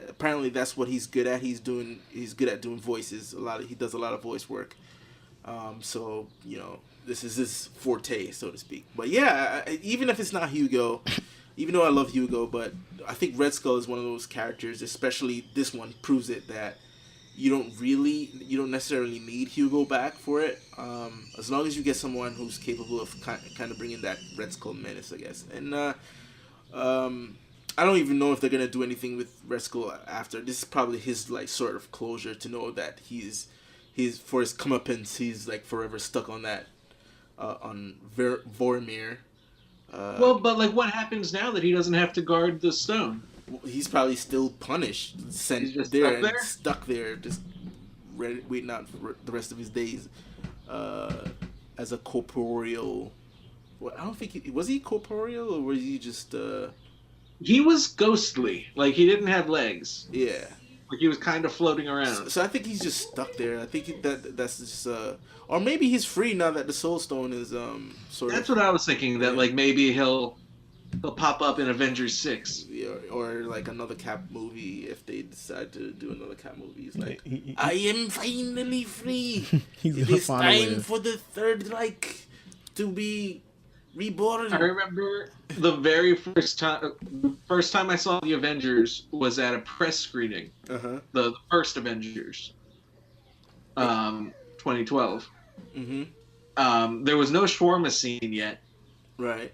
apparently that's what he's good at. He's good at doing voices. He does a lot of voice work. So this is his forte, so to speak. But yeah, even if it's not Hugo, even though I love Hugo, but I think Red Skull is one of those characters, especially this one proves it, that you don't necessarily need Hugo back for it. As long as you get someone who's capable of kind of bringing that Red Skull menace, I guess. And I don't even know if they're gonna do anything with Red Skull after. This is probably his like sort of closure to know that he's for his comeuppance. He's like forever stuck on that on Vormir. Well, but like, what happens now that he doesn't have to guard the stone? He's probably still punished, sent there, stuck there, just waiting out for the rest of his days as a corporeal. Well, I don't think was he corporeal, or was he just? He was ghostly, like he didn't have legs. Yeah, like he was kind of floating around. So I think he's just stuck there. I think that's just, or maybe he's free now that the Soul Stone is sort of. That's what I was thinking. That like maybe he'll pop up in Avengers 6. Or like another Cap movie if they decide to do another Cap movie. It's like, I am finally free. It is time for the Third Reich to be reborn. I remember the very first time I saw the Avengers was at a press screening. The first Avengers. 2012. There was no shawarma scene yet. Right.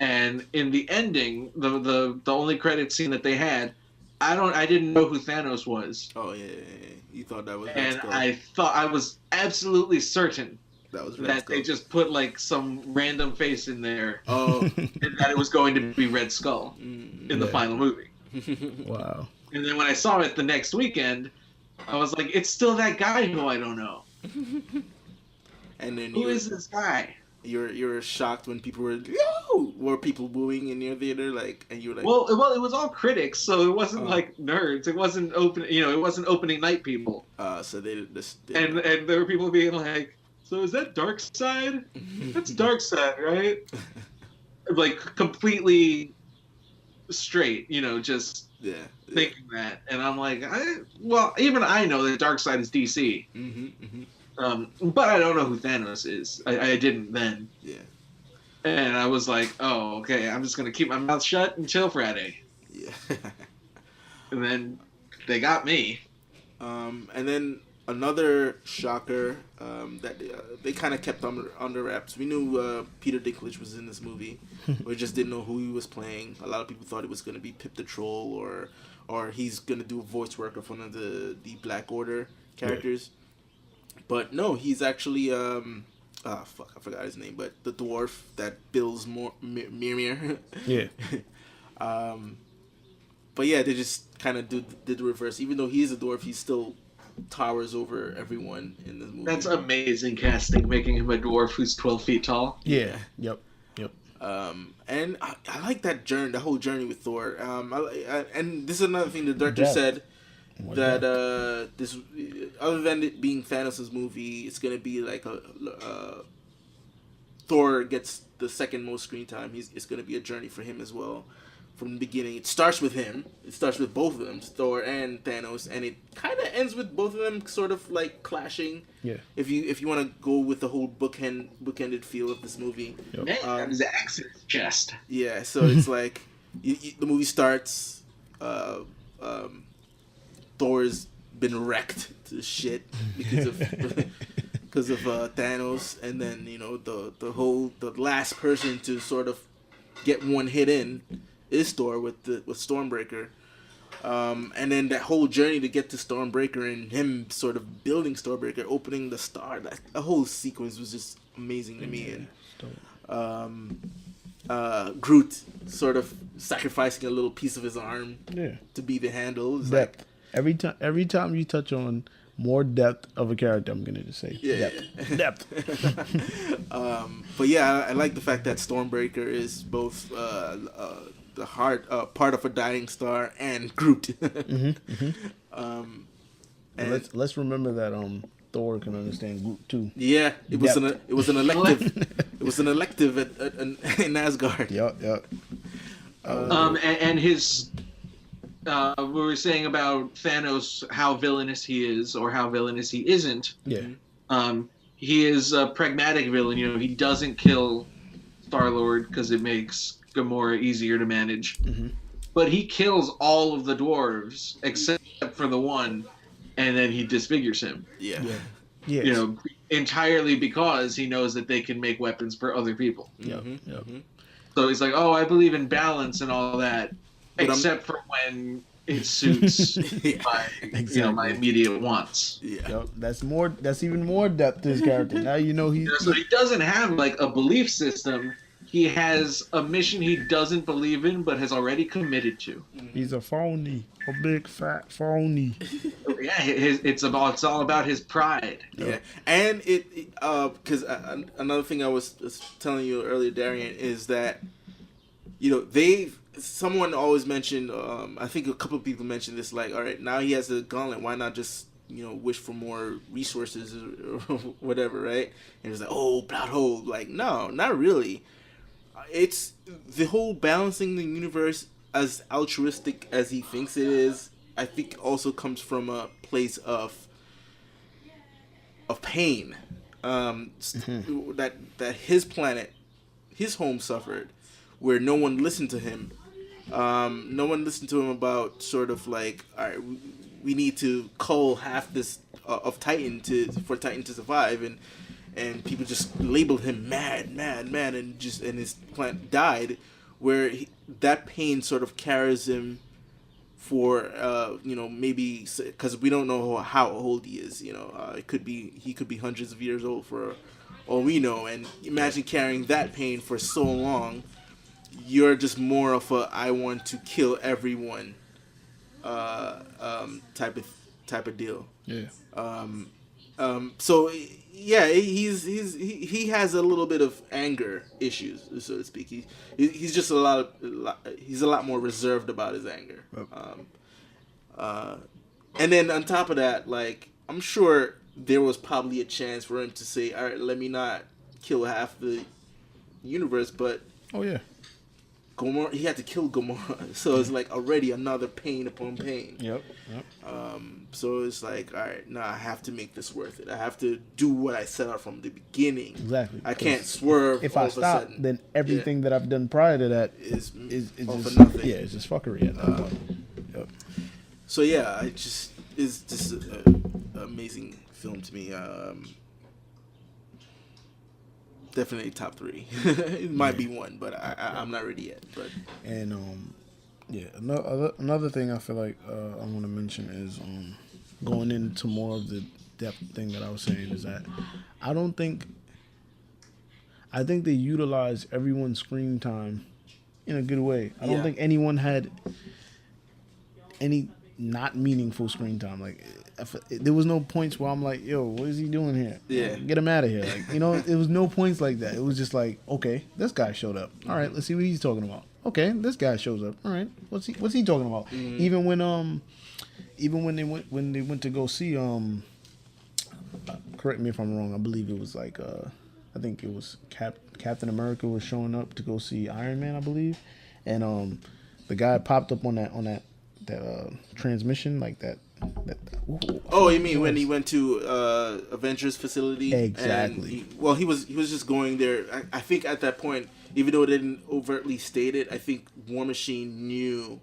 And in the ending, the only credit scene that they had, I didn't know who Thanos was. Oh yeah. You thought that was Red and Skull. I was absolutely certain that Red Skull. They just put like some random face in there. Oh, and that it was going to be Red Skull in the final movie. Wow. And then when I saw it the next weekend, I was like, it's still that guy who I don't know. And then who is this guy? You're shocked when people were people booing in your theater, like, and you were like, well, it was all critics, so it wasn't like nerds. It wasn't it wasn't opening night people. So they and there were people being like, so is that Dark Side? That's Dark Side, right? Like completely straight, just thinking that, and I'm like, even I know that Dark Side is DC. But I don't know who Thanos is. I didn't then. Yeah. And I was like, oh, okay, I'm just going to keep my mouth shut until Friday. Yeah. And then they got me. And then another shocker that they kind of kept under wraps. We knew Peter Dinklage was in this movie. We just didn't know who he was playing. A lot of people thought it was going to be Pip the Troll or he's going to do a voice work of one of the Black Order characters. Yeah. But no, he's actually I forgot his name, but the dwarf that builds Mimir. Yeah. But yeah, they just kind of did the reverse. Even though he is a dwarf, he still towers over everyone in this movie. That's amazing casting, making him a dwarf who's 12 feet tall. Yeah. Yep. And I like that journey, the whole journey with Thor. And this is another thing the director said. That this, other than it being Thanos' movie, it's gonna be like Thor gets the second most screen time. It's gonna be a journey for him as well, from the beginning. It starts with him. It starts with both of them, Thor and Thanos, and it kind of ends with both of them sort of like clashing. Yeah. If you want to go with the whole bookended feel of this movie. Yep. Man, his axe in his chest. Yeah. So it's like the movie starts. Thor's been wrecked to shit because of Thanos, and then the last person to sort of get one hit in is Thor with Stormbreaker, and then that whole journey to get to Stormbreaker and him sort of building Stormbreaker, opening the star. That the whole sequence was just amazing to me, and Groot sort of sacrificing a little piece of his arm to be the handle. It's like. Every time you touch on more depth of a character, I'm gonna just say depth. But yeah, I like the fact that Stormbreaker is both the heart part of a dying star and Groot. And let's remember that Thor can understand Groot too. Yeah, it was an elective. It was an elective in Asgard. Yep. And his. We were saying about Thanos, how villainous he is or how villainous he isn't. Yeah. He is a pragmatic villain. He doesn't kill Star-Lord because it makes Gamora easier to manage. Mm-hmm. But he kills all of the dwarves except for the one, and then he disfigures him. Yeah. Yes. Entirely because he knows that they can make weapons for other people. Yep. So he's like, oh, I believe in balance and all that. Except for when it suits my immediate wants. Yeah. Yep. That's even more depth to his character. Now he's so he doesn't have like a belief system. He has a mission he doesn't believe in but has already committed to. He's a phony. A big fat phony. Yeah, it's all about his pride. Yeah. And it because another thing I was telling you earlier, Darrien, is that someone always mentioned, I think a couple of people mentioned this, like, all right, now he has the gauntlet, why not just, wish for more resources or whatever, right? And it's like, oh, plot hole. Like, no, not really. It's the whole balancing the universe, as altruistic as he thinks it is, I think also comes from a place of pain. That his planet, his home suffered, where no one listened to him. No one listened to him about sort of like, all right, we need to cull half this of Titan for Titan to survive, and people just labeled him mad, and his planet died, where that pain sort of carries him for maybe because we don't know how old he is. He could be hundreds of years old for all we know, and imagine carrying that pain for so long. You're just more of a I want to kill everyone type of deal. Yeah. So yeah, he has a little bit of anger issues, so to speak. He's just he's a lot more reserved about his anger. And then on top of that, like, I'm sure there was probably a chance for him to say, all right, let me not kill half the universe, but Oh yeah. Gamora, he had to kill Gamora, so it's like already another pain upon pain. Yep. So it's like, all right, now I have to make this worth it. I have to do what I set out from the beginning. Exactly. I can't swerve. If all I of a stop, sudden. then everything that I've done prior to that is all just for nothing. Yeah, it's just fuckery at that point. Yep. So yeah, it's just an amazing film to me. Definitely top 3. It might be 1, but I'm not ready yet. But another thing I feel like I want to mention is going into more of the depth thing that I was saying is that I think they utilize everyone's screen time in a good way. I don't think anyone had any not meaningful screen time. Like, there was no points where I'm like, yo, what is he doing here? Yeah. Get him out of here. Like, you know, it was no points like that. It was just like, okay, this guy showed up. All right, let's see what he's talking about. Okay, this guy shows up. All right, what's he talking about? Mm-hmm. Even when they went to go see correct me if I'm wrong, I believe it was like I think it was Captain America was showing up to go see Iron Man, I believe. And the guy popped up on that transmission, like that. Oh, you mean when he went to Avengers facility? Exactly. He was just going there. I think at that point, even though it didn't overtly state it, I think War Machine knew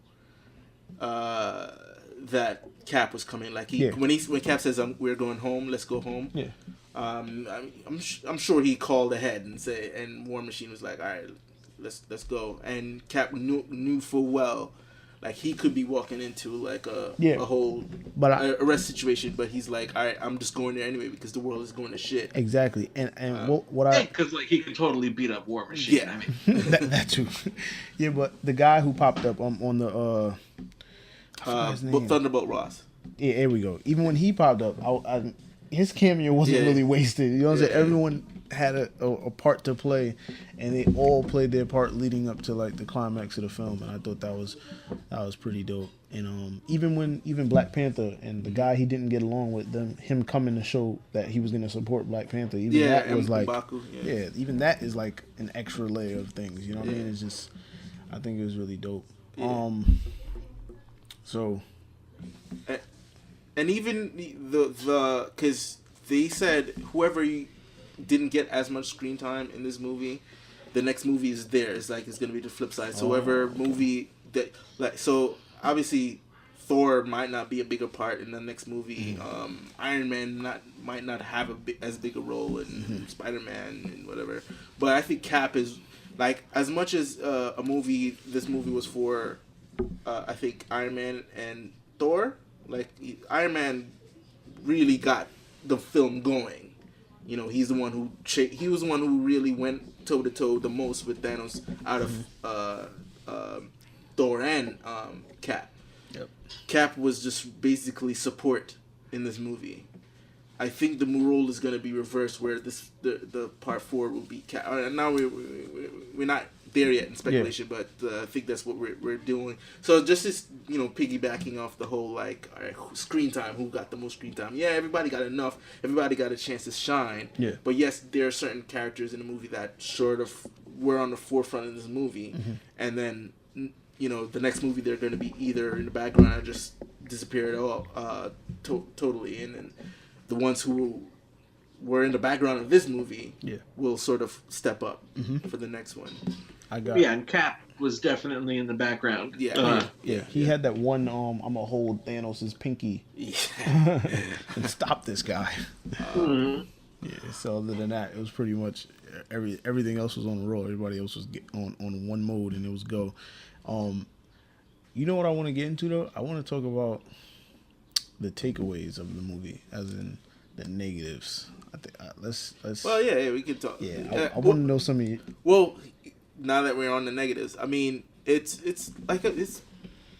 that Cap was coming. Like when Cap says, "We're going home. Let's go home." Yeah. I'm sure he called ahead and War Machine was like, "All right, let's go." And Cap knew full well, like, he could be walking into like a whole arrest situation, but he's like, all right, I'm just going there anyway because the world is going to shit. Exactly, and what I because like he could totally beat up War Machine. Yeah, I mean that too. Yeah, but the guy who popped up on the Thunderbolt Ross. Yeah, here we go. Even when he popped up, his cameo wasn't really wasted. You know what I'm saying? Everyone had a part to play, and they all played their part leading up to like the climax of the film, and I thought that was pretty dope. And even Black Panther and the guy he didn't get along with, him coming to show that he was going to support Black Panther, that was like M'Baku, even that is like an extra layer of things. You know what I mean? It's just, I think it was really dope. Yeah. So. And even the because they said whoever didn't get as much screen time in this movie, the next movie is theirs. Like, it's gonna be the flip side. So whoever movie that, like, so obviously Thor might not be a bigger part in the next movie. Iron Man might not have as big a role in Spider-Man and whatever. But I think Cap is, like, as much as this movie was for I think Iron Man and Thor. Like, Iron Man really got the film going. You know, he's the one who he was the one who really went toe to toe the most with Thanos out of Thor and Cap. Yep. Cap was just basically support in this movie. I think the role is going to be reversed, where the part 4 will be Cap. Now we're not there yet in speculation, but I think that's what we're doing. So just piggybacking off the whole, like, all right, screen time, who got the most screen time? Yeah, everybody got enough. Everybody got a chance to shine. Yeah. But yes, there are certain characters in the movie that sort of were on the forefront of this movie, and then the next movie they're going to be either in the background or just disappear at all, totally. And then the ones who were in the background of this movie will sort of step up for the next one. And Cap was definitely in the background. He had that one I'm gonna hold Thanos' pinky and stop this guy. So other than that, it was pretty much everything else was on the roll. Everybody else was on one mode, and it was go. You know what I want to get into though? I want to talk about the takeaways of the movie, as in the negatives. I think let's. Well, yeah, we can talk. Yeah, I want to know some of you. Well, now that we're on the negatives, I mean, it's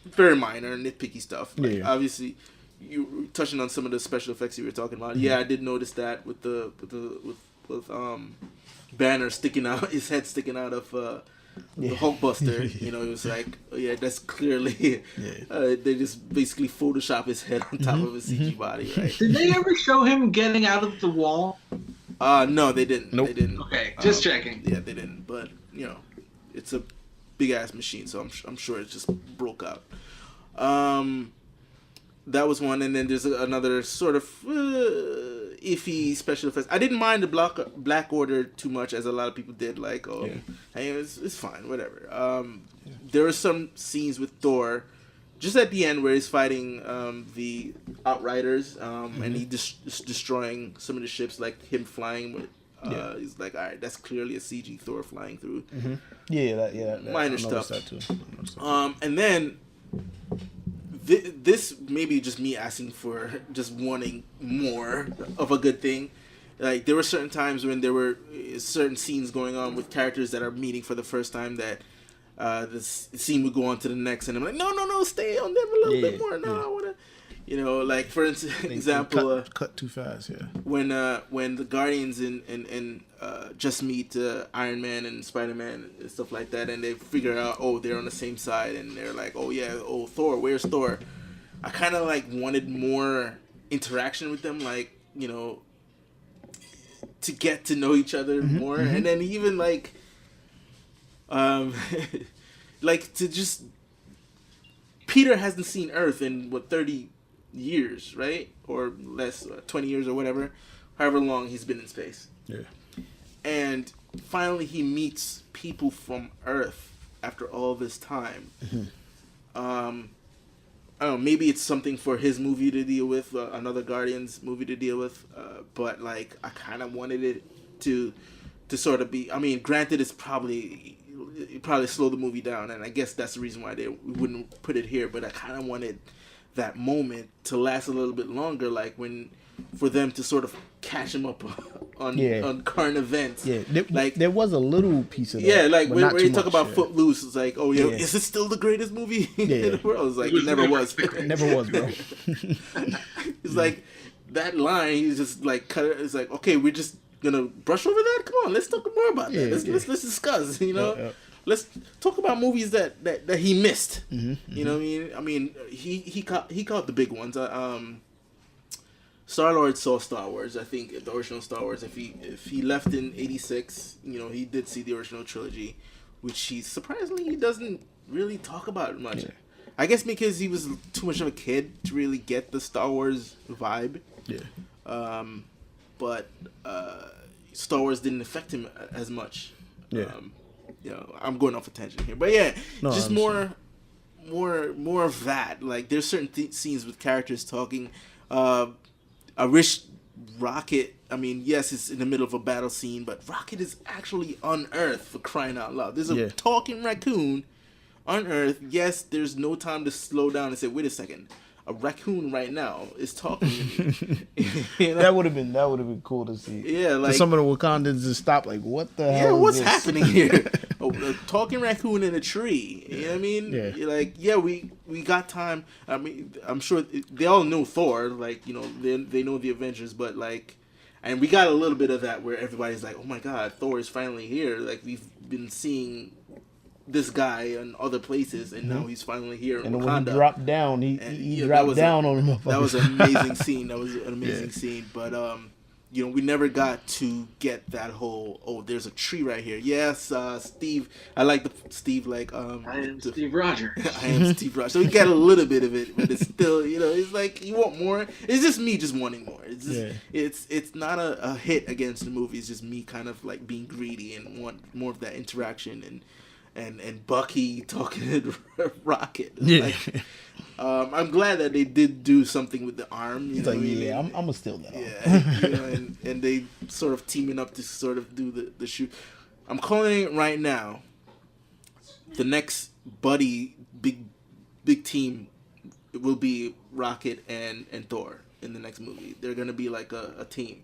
very minor, nitpicky stuff. Like, obviously, you touching on some of the special effects you were talking about. Yeah, I did notice that with Banner sticking out, his head sticking out of the Hulkbuster. You know, it was like, oh, yeah, that's clearly they just basically Photoshop his head on top of his CG body, right? Did they ever show him getting out of the wall? No, they didn't. Nope. They didn't. Okay, just checking. Yeah, they didn't. But you know, it's a big ass machine, so I'm sure it just broke out. That was one, and then there's another sort of iffy special effects. I didn't mind the Black Order too much, as a lot of people did. Like, hey, it's fine, whatever. There are some scenes with Thor, just at the end, where he's fighting the Outriders, and he destroying some of the ships, like him flying with. He's like, all right, that's clearly a CG Thor flying through. Mm-hmm. Minor stuff. That too. And then this may be just me asking for just wanting more of a good thing. Like, there were certain times when there were certain scenes going on with characters that are meeting for the first time that this scene would go on to the next, and I'm like, no, stay on them a little bit more. No, I want to, you know, like, for example, cut too fast. Yeah. When the Guardians and just meet Iron Man and Spider-Man and stuff like that, and they figure out, oh, they're on the same side, and they're like, oh yeah, oh, Thor, where's Thor? I kind of like wanted more interaction with them, like, you know, to get to know each other more, and then even like like to just, Peter hasn't seen Earth in 30 years, right? Or less, 20 years or whatever, however long he's been in space. Yeah. And finally he meets people from Earth after all this time. I don't know, maybe it's something for his movie to deal with, another Guardians movie to deal with, but like, I kind of wanted it to sort of be, I mean, granted, it probably slow the movie down, and I guess that's the reason why they wouldn't put it here, but I kind of wanted that moment to last a little bit longer, like for them to sort of catch him up on current events. Yeah, like there was a little piece of that. Yeah, like but where you talk about Footloose, it's like, oh yeah, is it still the greatest movie in the world? It's like, it never was. It never was, bro. It's like that line. He's just like cut it. It's like, okay, we're just gonna brush over that. Come on, let's talk more about that. Let's discuss. You know. Let's talk about movies that he missed. You know what I mean? I mean, he caught the big ones. Star-Lord saw Star Wars. I think the original Star Wars. If he left in '86, you know, he did see the original trilogy, which he surprisingly doesn't really talk about much. Yeah. I guess because he was too much of a kid to really get the Star Wars vibe. Yeah. But Star Wars didn't affect him as much. Yeah. You know, I'm going off a tangent here, but yeah, just more of that. Like, there's certain scenes with characters talking. I wish Rocket, I mean, yes, it's in the middle of a battle scene, but Rocket is actually on Earth, for crying out loud. There's a talking raccoon on Earth. Yes, there's no time to slow down and say, wait a second, a raccoon right now is talking to me. You know? That would have been cool to see. Yeah, like some of the Wakandans just stop, like, what the hell? Yeah, what's happening here? A talking raccoon in a tree. You know what I mean? Yeah. You're like, yeah, we got time. I mean, I'm sure they all know Thor. Like, you know, they know the Avengers, but like, and we got a little bit of that where everybody's like, oh my God, Thor is finally here. Like, we've been seeing this guy in other places, and now he's finally here in Wakanda. When he dropped down, he dropped down on him. That was an amazing scene. That was an amazing scene. But you know, we never got to get that whole, oh, there's a tree right here. Yes, Steve. I like Steve. Like, I am Steve Rogers. I am Steve Rogers. So we got a little bit of it, but it's still, you know, it's like, you want more. It's just me just wanting more. It's just, it's not a hit against the movie. It's just me kind of like being greedy and want more of that interaction and Bucky talking to Rocket. Yeah. Like, I'm glad that they did do something with the arm. He's like, yeah, I'm gonna steal that. Yeah, you know, and they sort of teaming up to sort of do the shoot. I'm calling it right now. The next buddy big team will be Rocket and Thor in the next movie. They're gonna be like a team,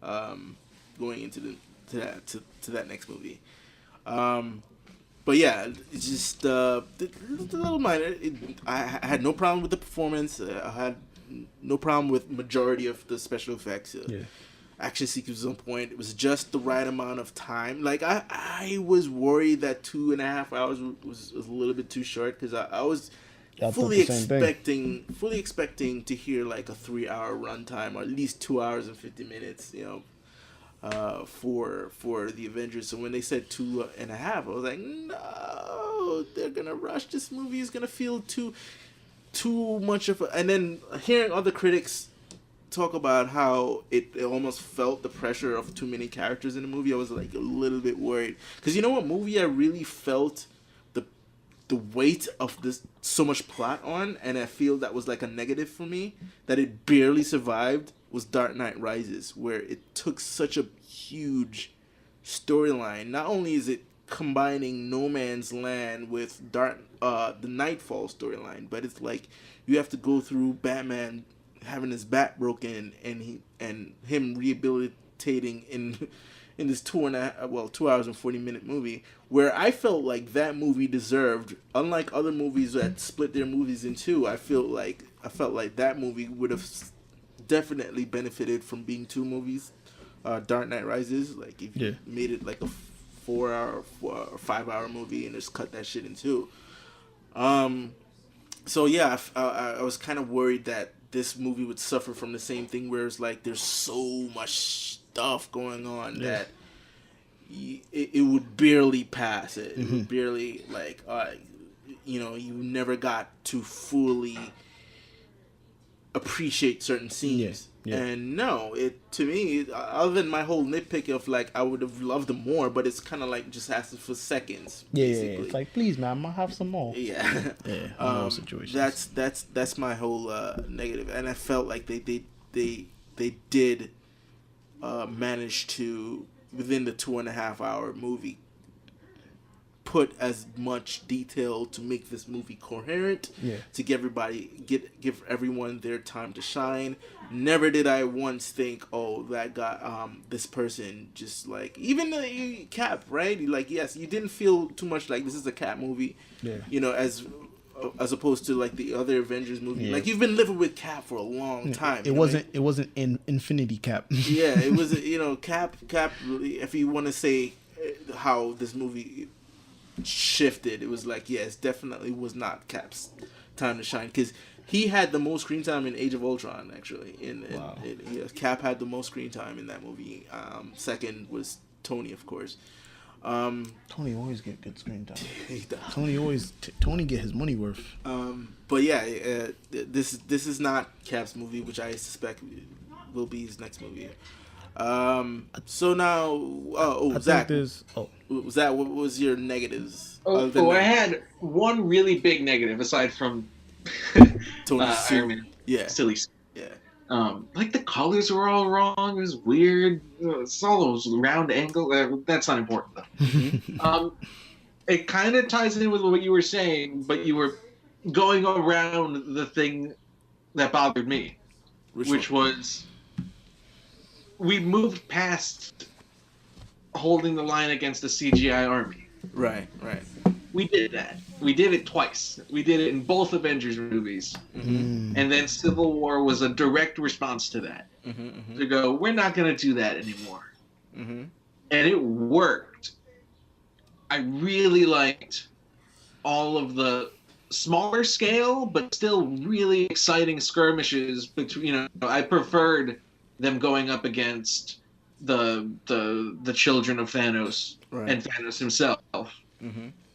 going into that next movie. but yeah, it's just the little minor. I had no problem with the performance. I had no problem with majority of the special effects. Action sequence was on point. It was just the right amount of time. Like I was worried that 2.5 hours was a little bit too short because I was fully expecting to hear like a 3-hour runtime or at least 2 hours and 50 minutes. For the Avengers. So when they said 2.5, I was like, no, they're gonna rush. This movie is gonna feel too much of a. And then hearing other critics talk about how it almost felt the pressure of too many characters in the movie, I was like a little bit worried. Because you know what movie I really felt the weight of this so much plot on, and I feel that was like a negative for me, that it barely survived, was Dark Knight Rises, where it took such a huge storyline. Not only is it combining No Man's Land with the Nightfall storyline, but it's like you have to go through Batman having his bat broken and him rehabilitating in this 2 hours and 40-minute movie, where I felt like that movie deserved, unlike other movies that split their movies in two, I felt like that movie would have definitely benefited from being two movies. Dark Knight Rises, like if you made it like a 4-hour or 5-hour movie and just cut that shit in two. So yeah, I was kind of worried that this movie would suffer from the same thing, where it's like there's so much stuff going on that it would barely pass it. It would barely, like, you never got to fully appreciate certain scenes. And no, to me, other than my whole nitpick of like I would have loved them more, but it's kind of like just asking for seconds. Basically. It's like, please, man, I'm gonna have some more. Situations. That's my whole negative, and I felt like they did manage to, within the 2.5-hour movie, put as much detail to make this movie coherent, to give everyone their time to shine. Never did I once think, oh, that guy, this person, just like, even Cap, right? Like, yes, you didn't feel too much like this is a Cap movie, as opposed to like the other Avengers movie. Like, you've been living with Cap for a long time. It wasn't in Infinity Cap. It was, Cap, if you want to say how this movie shifted, it was like, yes, definitely was not Cap's time to shine, because he had the most screen time in Age of Ultron, actually. Cap had the most screen time in that movie. Second was Tony, of course. Tony always get good screen time. Tony get his money worth. But yeah, this is not Cap's movie, which I suspect will be his next movie. So now, Zach, what was your negatives? I had one really big negative aside from Tony's Iron Man. Silly. Yeah. Like the colors were all wrong. It was weird. It's all those round angles. That's not important though. It kind of ties in with what you were saying, but you were going around the thing that bothered me, which was we moved past holding the line against the CGI army. Right. We did that. We did it twice. We did it in both Avengers movies. And then Civil War was a direct response to that. To go, we're not going to do that anymore. And it worked. I really liked all of the smaller scale, but still really exciting skirmishes between, I preferred them going up against the children of Thanos and Thanos himself.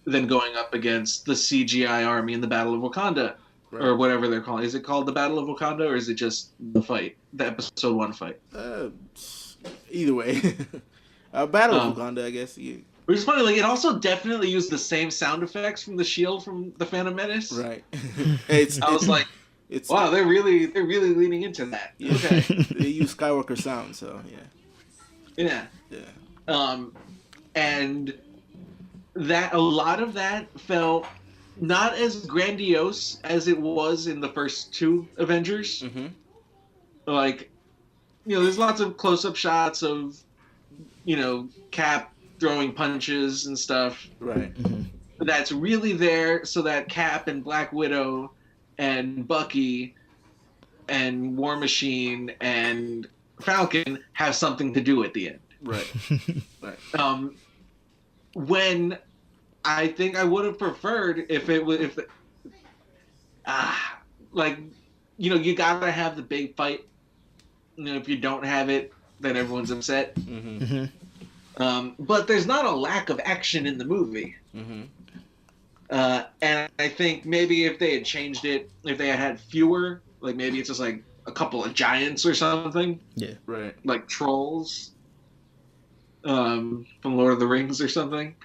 Than going up against the CGI army in the Battle of Wakanda, or whatever they're calling. Is it called the Battle of Wakanda, or is it just the fight, the episode 1 fight? Either way, Battle of Wakanda, I guess. Which is funny. Like, it also definitely used the same sound effects from the shield from the Phantom Menace. Right. I was like, wow, they're really leaning into that. Yeah. Okay. They use Skywalker sound, so yeah. And that a lot of that felt not as grandiose as it was in the first two Avengers. Like, there's lots of close-up shots of, Cap throwing punches and stuff. Right. that's really there so that Cap and Black Widow and Bucky and War Machine and Falcon have something to do at the end. Right. Right. When I think I would have preferred if it was like, you know, you gotta have the big fight. You know, if you don't have it, then everyone's upset. But there's not a lack of action in the movie. And I think maybe if they had changed it, if they had fewer, like maybe it's just like a couple of giants or something. Yeah. Right. Like trolls from Lord of the Rings or something.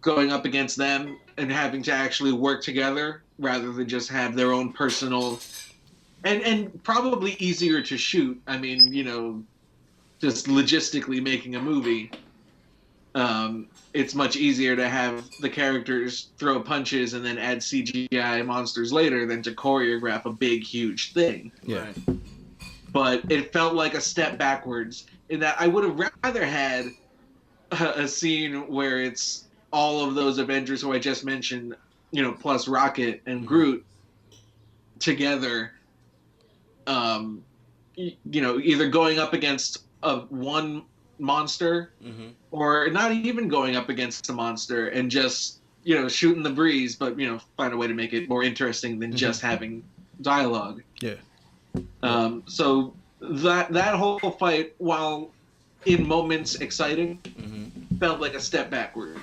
Going up against them and having to actually work together rather than just have their own personal... And probably easier to shoot. I mean, you know, just logistically making a movie, it's much easier to have the characters throw punches and then add CGI monsters later than to choreograph a big, huge thing. Yeah. But it felt like a step backwards in that I would have rather had a scene where it's all of those Avengers who I just mentioned, you know, plus Rocket and Groot together. You know, either going up against one monster or not even going up against a monster and just, you know, shooting the breeze, but, you know, find a way to make it more interesting than just having dialogue. Yeah. So that whole fight, while in moments exciting, felt like a step backward.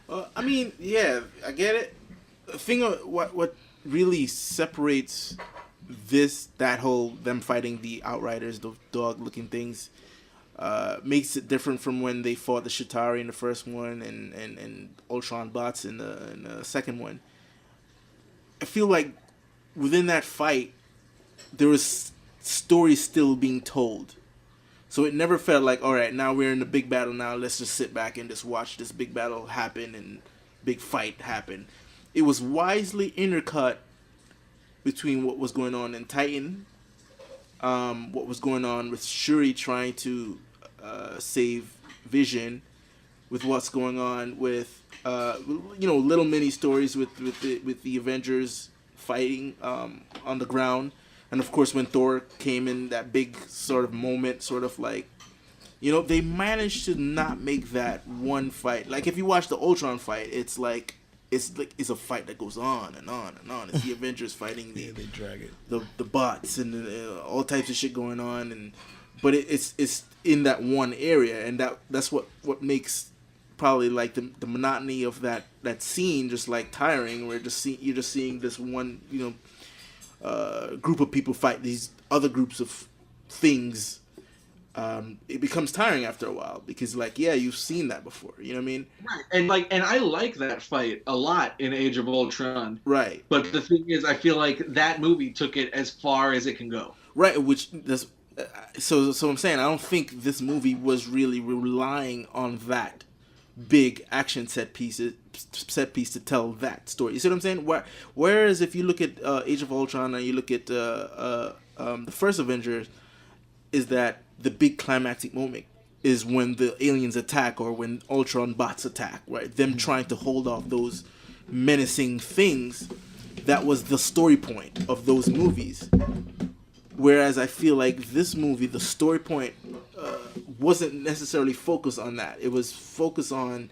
I mean, yeah, I get it. The thing of what really separates them fighting the Outriders, the dog-looking things, makes it different from when they fought the Chitauri in the first one and Ultron bots in the second one. I feel like within that fight, there was stories still being told. So it never felt like, all right, now we're in the big battle now, let's just sit back and just watch this big battle happen and big fight happen. It was wisely intercut between what was going on in Titan, what was going on with Shuri trying to save Vision, with what's going on with little mini stories with the Avengers fighting on the ground, and of course when Thor came in, that big sort of moment, sort of like, you know, they managed to not make that one fight. Like if you watch the Ultron fight, it's a fight that goes on and on and on. It's the Avengers fighting they drag it. The bots and all types of shit going on, but it's in that one area, and that's what makes probably like the monotony of that scene just like tiring. Where you're just seeing this one, you know, group of people fight these other groups of things. It becomes tiring after a while because, like, yeah, you've seen that before. You know what I mean? Right. And I like that fight a lot in Age of Ultron. Right. But the thing is, I feel like that movie took it as far as it can go. Right. So I'm saying I don't think this movie was really relying on that big action set piece to tell that story. You see what I'm saying? Whereas if you look at Age of Ultron and you look at the first Avengers, is that the big climactic moment is when the aliens attack or when Ultron bots attack, right? Them trying to hold off those menacing things. That was the story point of those movies. Whereas I feel like this movie, the story point wasn't necessarily focused on that. It was focused on...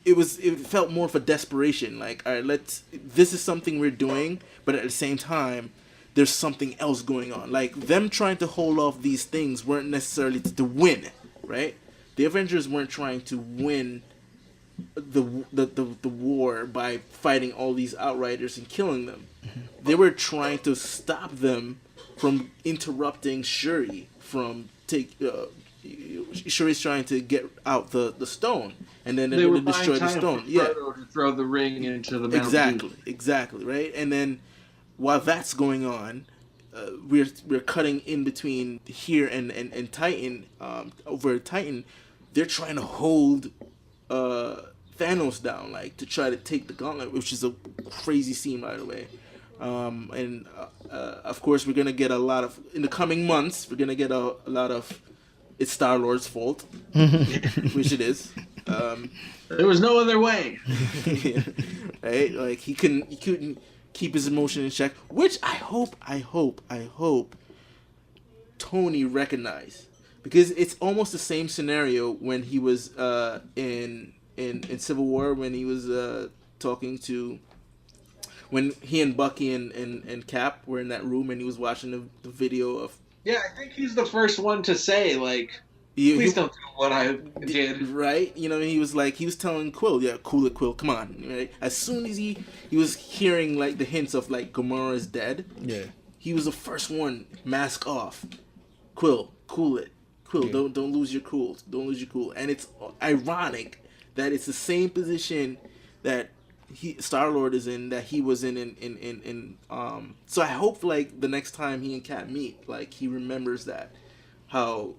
It felt more of a desperation. Like, all right, this is something we're doing, but at the same time, there's something else going on. Like, them trying to hold off these things weren't necessarily to win, right? The Avengers weren't trying to win the war by fighting all these Outriders and killing them. They were trying to stop them from interrupting Shuri from Shuri's trying to get out the stone, and then they're going to destroy the stone. Yeah, to throw the ring into the mountain. Exactly, right? And then while that's going on, we're cutting in between here and Titan. Over Titan, they're trying to hold Thanos down, like to try to take the gauntlet, which is a crazy scene, by the way. And of course, we're gonna get a lot of in the coming months. We're gonna get a lot of it's Star-Lord's fault, which it is. There was no other way. Right? Like he couldn't keep his emotion in check, which I hope Tony recognized, because it's almost the same scenario when he was in Civil War, when he was talking to, when he and Bucky and Cap were in that room and he was watching the video of. Yeah, I think he's the first one to say, like, please don't do what I did. Right? You know, he was telling Quill, yeah, cool it, Quill, come on. Right? As soon as he was hearing, like, the hints of, like, Gamora's dead, yeah, he was the first one, mask off. Quill, cool it. Quill, yeah. Don't lose your cool. Don't lose your cool. And it's ironic that it's the same position that Star-Lord is in, that he was in so I hope, like, the next time he and Cap meet, like, he remembers that how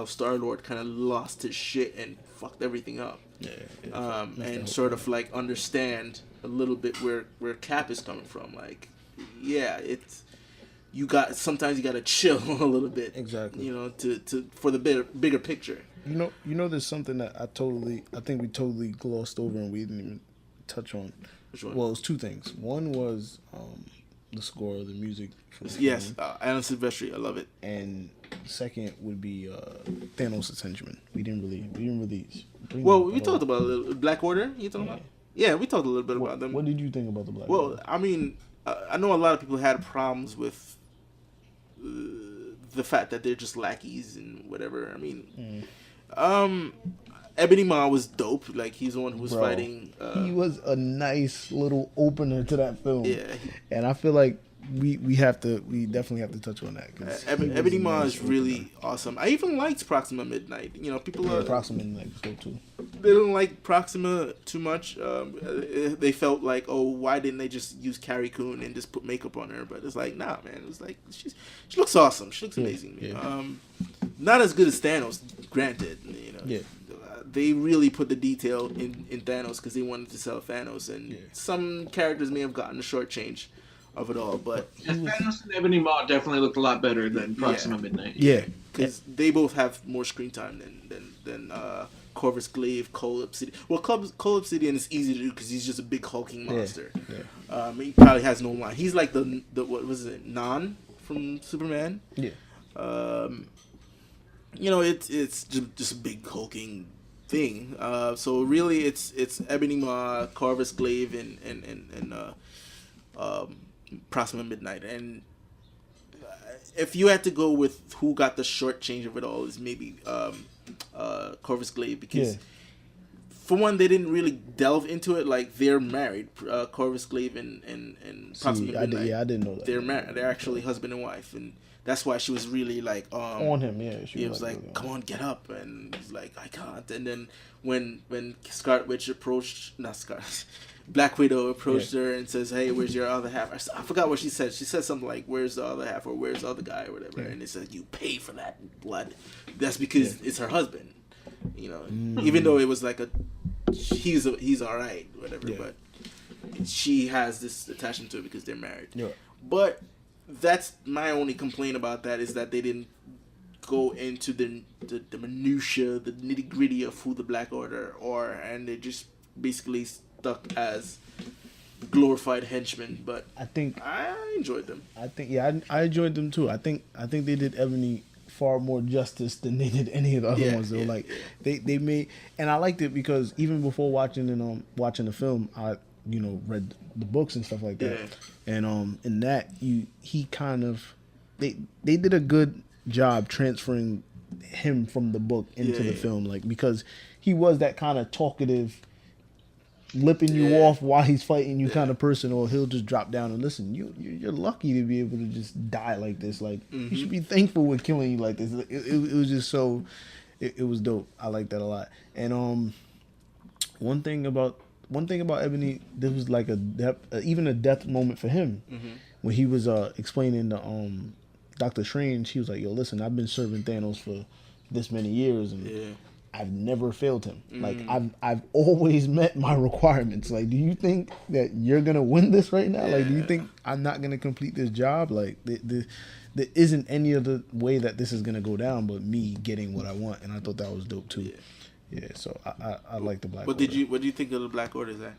Star-Lord kind of lost his shit and fucked everything up. Yeah. And sort of, like, understand a little bit where Cap is coming from. Like, yeah, sometimes you gotta chill a little bit. Exactly. You know, to for the bigger picture. You know, there's something that I think we totally glossed over and we didn't even touch on. Which one? Well, it was two things. One was the score, the music. Yes, Alan Silvestri, I love it. And second would be Thanos' henchman. We didn't really. Well, we talked about a little Black Order. You talking about? Yeah, we talked a little bit about them. What did you think about the Black Order? Well, I mean, I know a lot of people had problems with the fact that they're just lackeys and whatever. I mean, Ebony Maw was dope. Like, he's the one who was fighting. He was a nice little opener to that film. Yeah, and I feel like we definitely have to touch on that. Ebony Maw is really awesome. I even liked Proxima Midnight. You know, people Proxima Midnight was dope too. They didn't like Proxima too much. They felt like, oh, why didn't they just use Carrie Coon and just put makeup on her? But it's like, nah, man. It was like, she looks awesome. She looks amazing. Yeah. Not as good as Thanos, granted. You know. Yeah. They really put the detail in Thanos because they wanted to sell Thanos, and some characters may have gotten the short change of it all, but Thanos and Ebony Maw definitely looked a lot better than Proxima Midnight. Yeah, because they both have more screen time than Corvus Glaive, Cole Obsidian. Well, Cole Obsidian is easy to do because he's just a big hulking monster. Yeah. He probably has no line. He's like the what was it, Non from Superman? Yeah. You know, it's just a big hulking thing. So really, it's Ebony Maw, Corvus Glaive, and Proxima Midnight. And if you had to go with who got the short change of it all, is maybe Corvus Glaive, because for one, they didn't really delve into it. Like, they're married, Corvus Glaive and Proxima Midnight. I didn't know that. They're married. They're actually husband and wife, and that's why she was really like on him. Yeah, she was like, "Come on, get up," and he's like, "I can't." And then when Scarlet Witch Black Widow approached her and says, "Hey, where's your other half?" I forgot what she said. She said something like, "Where's the other half?" or "Where's the other guy?" or whatever. And they said, "You pay for that blood." That's because it's her husband. You know, even though it was like he's all right, whatever. But she has this attachment to it because they're married. Yeah. But that's my only complaint about that, is that they didn't go into the minutia, the nitty gritty of who the Black Order are, and they just basically stuck as glorified henchmen. But I think I enjoyed them. I enjoyed them too. I think they did Ebony far more justice than they did any of the other ones. Though, they made, and I liked it because even before watching the film, I read the books and stuff like that. And in that he kind of they did a good job transferring him from the book into the film, like, because he was that kind of talkative, lipping you off while he's fighting you kind of person, or he'll just drop down and listen. You're lucky to be able to just die like this. Like, you should be thankful we're killing you like this. It was just so it was dope. I like that a lot. And one thing about Ebony, there was like even a death moment for him when he was explaining to Dr. Strange. He was like, "Yo, listen, I've been serving Thanos for this many years, and I've never failed him. Like, I've always met my requirements. Like, do you think that you're gonna win this right now? Like, do you think I'm not gonna complete this job? Like, there isn't any other way that this is gonna go down but me getting what I want." And I thought that was dope too. Yeah, so I like the Black What Order. what do you think of the Black Order, Zach?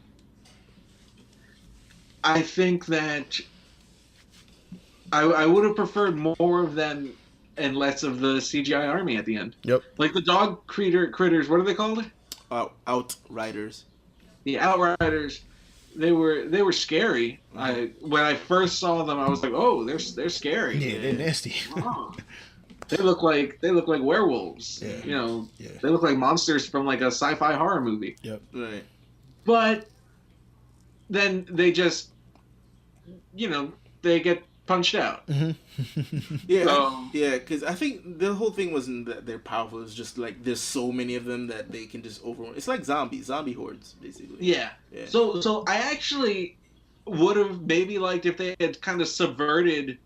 I think that I would have preferred more of them and less of the CGI army at the end. Yep. Like the dog critters, what are they called? Outriders. The Outriders. They were scary. When I first saw them, I was like, oh, they're scary. Yeah, they're nasty. Oh. They look like werewolves. Yeah. You know, Yeah. they look like monsters from like a sci-fi horror movie. Yep. Right. But then they just, they get punched out. Yeah, So- yeah, because I think the whole thing wasn't that they're powerful. It's just like there's so many of them that they can just overrun. It's like zombie hordes, basically. Yeah. Yeah. So I actually would have maybe liked if they had kind of subverted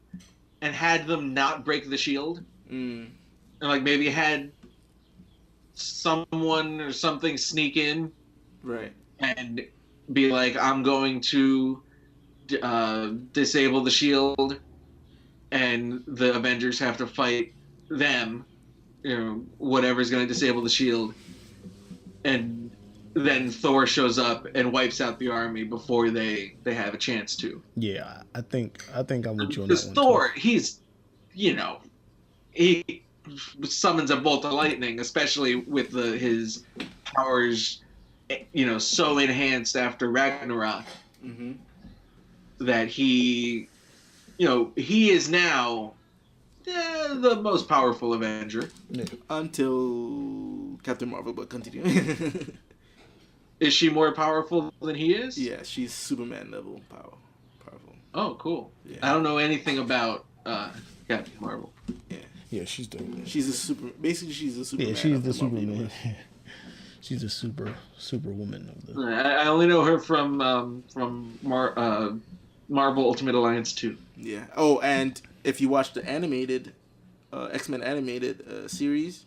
and had them not break the shield, Mm. and like maybe had someone or something sneak in Right. and be like, I'm going to disable the shield, and the Avengers have to fight them, whatever's going to disable the shield, and then Thor shows up and wipes out the army before they have a chance to. Yeah, I think I'm with you on that Because one. Thor, he's, he summons a bolt of lightning, especially with his powers, so enhanced after Ragnarok. Mm-hmm. That he is now the most powerful Avenger. Yeah. Until Captain Marvel, but continue. Is she more powerful than he is? Yeah, she's Superman level powerful. Oh, cool. Yeah. I don't know anything about Captain Marvel. Yeah, she's dope. She's a Basically, she's a Superman. Yeah, she's of the Marvel Superman. universe. She's a superwoman of the. I only know her from Marvel Ultimate Alliance 2. Yeah. Oh, and if you watch the animated X-Men animated series,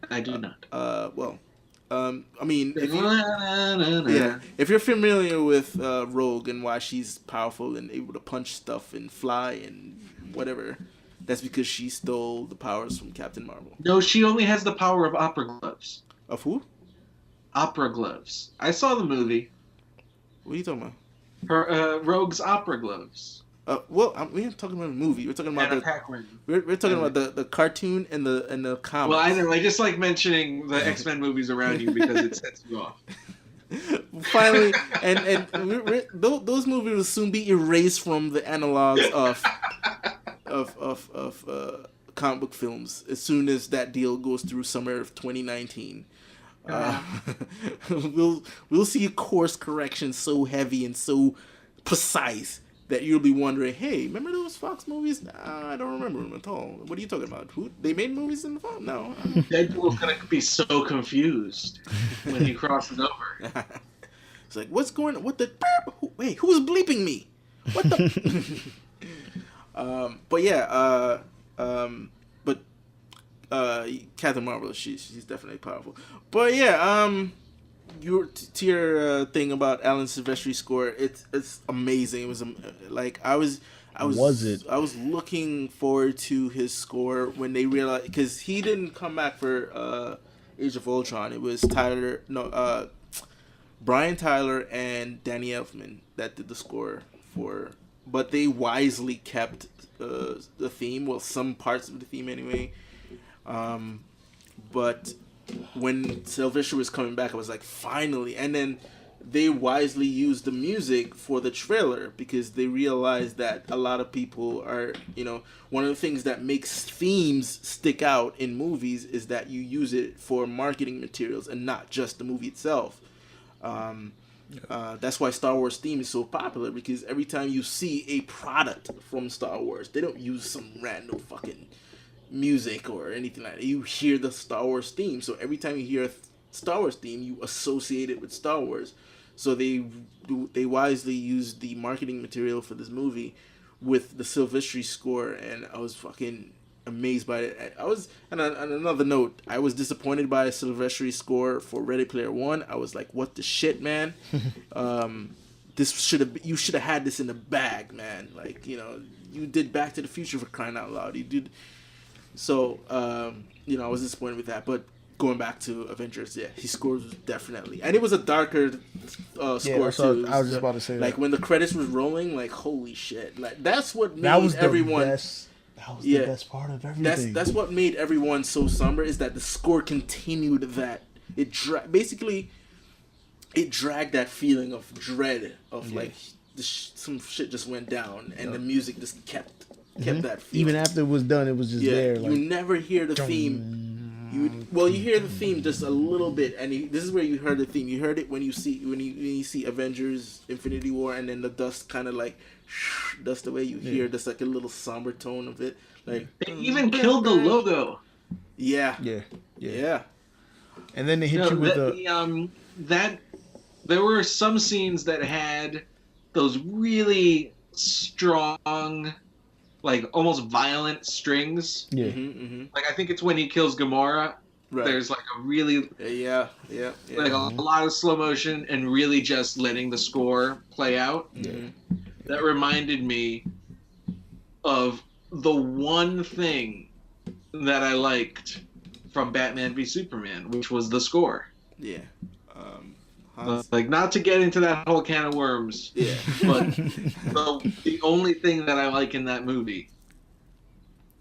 I do not. I mean, if you're familiar with Rogue and why she's powerful and able to punch stuff and fly and whatever, that's because she stole the powers from Captain Marvel. No, she only has the power of opera gloves. Of who? Opera gloves. I saw the movie. What are you talking about? Her Rogue's opera gloves. We ain't talking about a movie. We're talking about And a pack ring. we're talking about the cartoon and the comics. Well, I know. I just like mentioning the X-Men movies around you because it sets you off. Finally, and those movies will soon be erased from the analogs of comic book films as soon as that deal goes through summer of 2019. We'll see a course correction so heavy and so precise that you'll be wondering, hey, remember those Fox movies? Nah, I don't remember them at all. What are you talking about? Who they made movies in the Fox? No. Deadpool's gonna be so confused when he crosses over. It's like, what's going on? What the? Wait, who's bleeping me? What the? But yeah, Captain Marvel, she's definitely powerful. But yeah, to your thing about Alan Silvestri's score, it's amazing. It was I was looking forward to his score when they realized, because he didn't come back for Age of Ultron. It was Brian Tyler and Danny Elfman that did the score for, but they wisely kept the theme, well, some parts of the theme anyway. But when Silvestri was coming back, I was like, finally. And then they wisely used the music for the trailer because they realized that a lot of people are, one of the things that makes themes stick out in movies is that you use it for marketing materials and not just the movie itself. That's why Star Wars theme is so popular, because every time you see a product from Star Wars, they don't use some random fucking music or anything like that. You hear the Star Wars theme, so every time you hear a Star Wars theme, you associate it with Star Wars. So they wisely used the marketing material for this movie with the Silvestri score, and I was fucking amazed by it. I was, and on another note, I was disappointed by Silvestri's score for Ready Player One. I was like, what the shit, man? You should have had this in the bag, man. Like, you did Back to the Future, for crying out loud. You did. So, I was disappointed with that. But going back to Avengers, yeah, he scores definitely, and it was a darker score too. I was just about to say like that. when the credits was rolling, like holy shit, like that's what made That was everyone. the best part of everything. That's what made everyone so somber is that the score continued that it basically it dragged that feeling of dread of like some shit just went down and the music just kept that feeling. Even after it was done, it was just there. Like, you never hear the theme. You hear the theme just a little bit, and this is where you heard the theme. You heard it when you see Avengers Infinity War, and then the dust kind of like dust away. You hear just like a little somber tone of it. Like they even killed the logo. Yeah. And then they hit you with that. There were some scenes that had those really strong, like almost violent strings. Yeah. Like I think it's when he kills Gamora. Right. There's like a really like a lot of slow motion and really just letting the score play out. That reminded me of the one thing that I liked from Batman v Superman, which was the score. Yeah. Like, not to get into that whole can of worms, but the only thing that I like in that movie